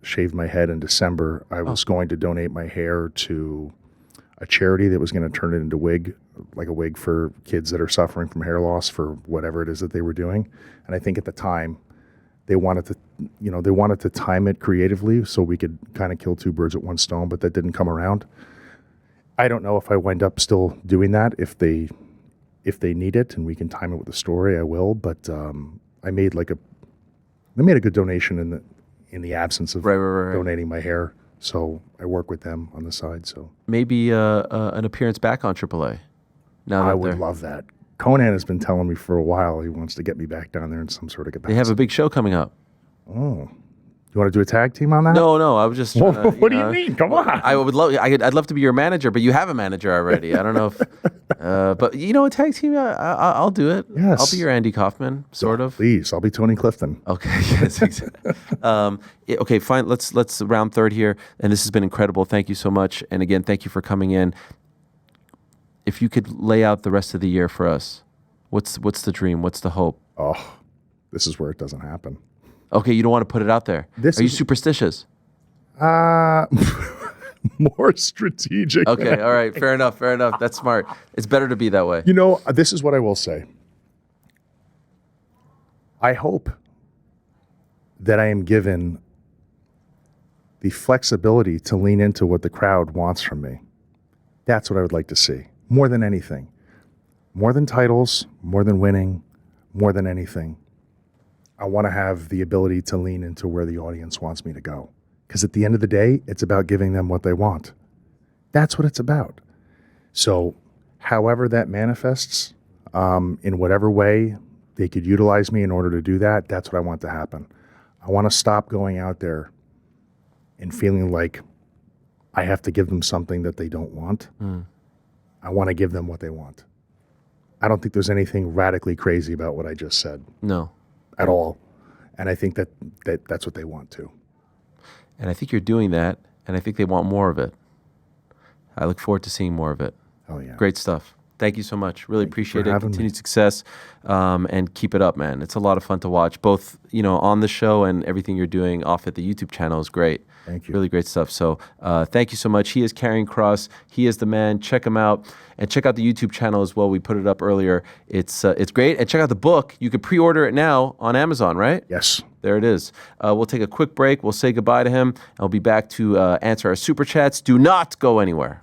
shaved my head in December. I was going to donate my hair to a charity that was going to turn it into a wig for kids that are suffering from hair loss for whatever it is that they were doing. And I think at the time they wanted to time it creatively so we could kind of kill two birds with one stone, but that didn't come around. I don't know if I wind up still doing that. If they need it and we can time it with the story, I will. But I made a good donation in the absence of donating my hair. So I work with them on the side. So
maybe an appearance back on AAA. Now
I would love that. Conan has been telling me for a while he wants to get me back down there in some sort of capacity.
They have a big show coming up.
Oh. You want to do a tag team on that?
No. I was just.
What do you mean? Come on.
I would love. I'd love to be your manager, but you have a manager already. I don't know if. But a tag team. I'll do it.
Yes.
I'll be your Andy Kaufman, sort of.
Please, I'll be Tony Clifton.
Okay. Yes. Exactly. Okay. Fine. Let's round third here, and this has been incredible. Thank you so much, and again, thank you for coming in. If you could lay out the rest of the year for us, what's the dream? What's the hope?
Oh, this is where it doesn't happen.
Okay, you don't want to put it out there. Are you superstitious?
More strategic.
Okay, all right. Fair enough. That's smart. It's better to be that way.
This is what I will say. I hope that I am given the flexibility to lean into what the crowd wants from me. That's what I would like to see. More than anything. More than titles, more than winning, more than anything. I want to have the ability to lean into where the audience wants me to go. Because at the end of the day, it's about giving them what they want. That's what it's about. So however that manifests, in whatever way they could utilize me in order to do that, that's what I want to happen. I want to stop going out there and feeling like I have to give them something that they don't want. I want to give them what they want. I don't think there's anything radically crazy about what I just said
No.
at all. And I think that's what they want to.
And I think you're doing that, and I think they want more of it. I look forward to seeing more of it.
Oh, yeah.
Great stuff. Thank you so much. Really appreciate it.
having me.
Continued success, and keep it up, man. It's a lot of fun to watch, both on the show and everything you're doing off at the YouTube channel is great.
Thank you.
Really great stuff. So thank you so much. He is Karrion Kross. He is the man. Check him out, and check out the YouTube channel as well. We put it up earlier. It's great. And check out the book. You can pre-order it now on Amazon, right?
Yes.
There it is. We'll take a quick break. We'll say goodbye to him. I'll be back to answer our super chats. Do not go anywhere.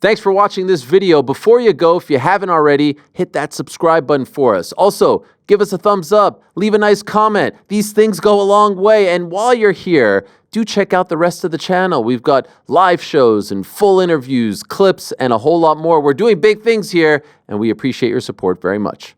Thanks for watching this video. Before you go, if you haven't already, hit that subscribe button for us. Also, give us a thumbs up, leave a nice comment. These things go a long way. And while you're here, do check out the rest of the channel. We've got live shows and full interviews, clips, and a whole lot more. We're doing big things here, and we appreciate your support very much.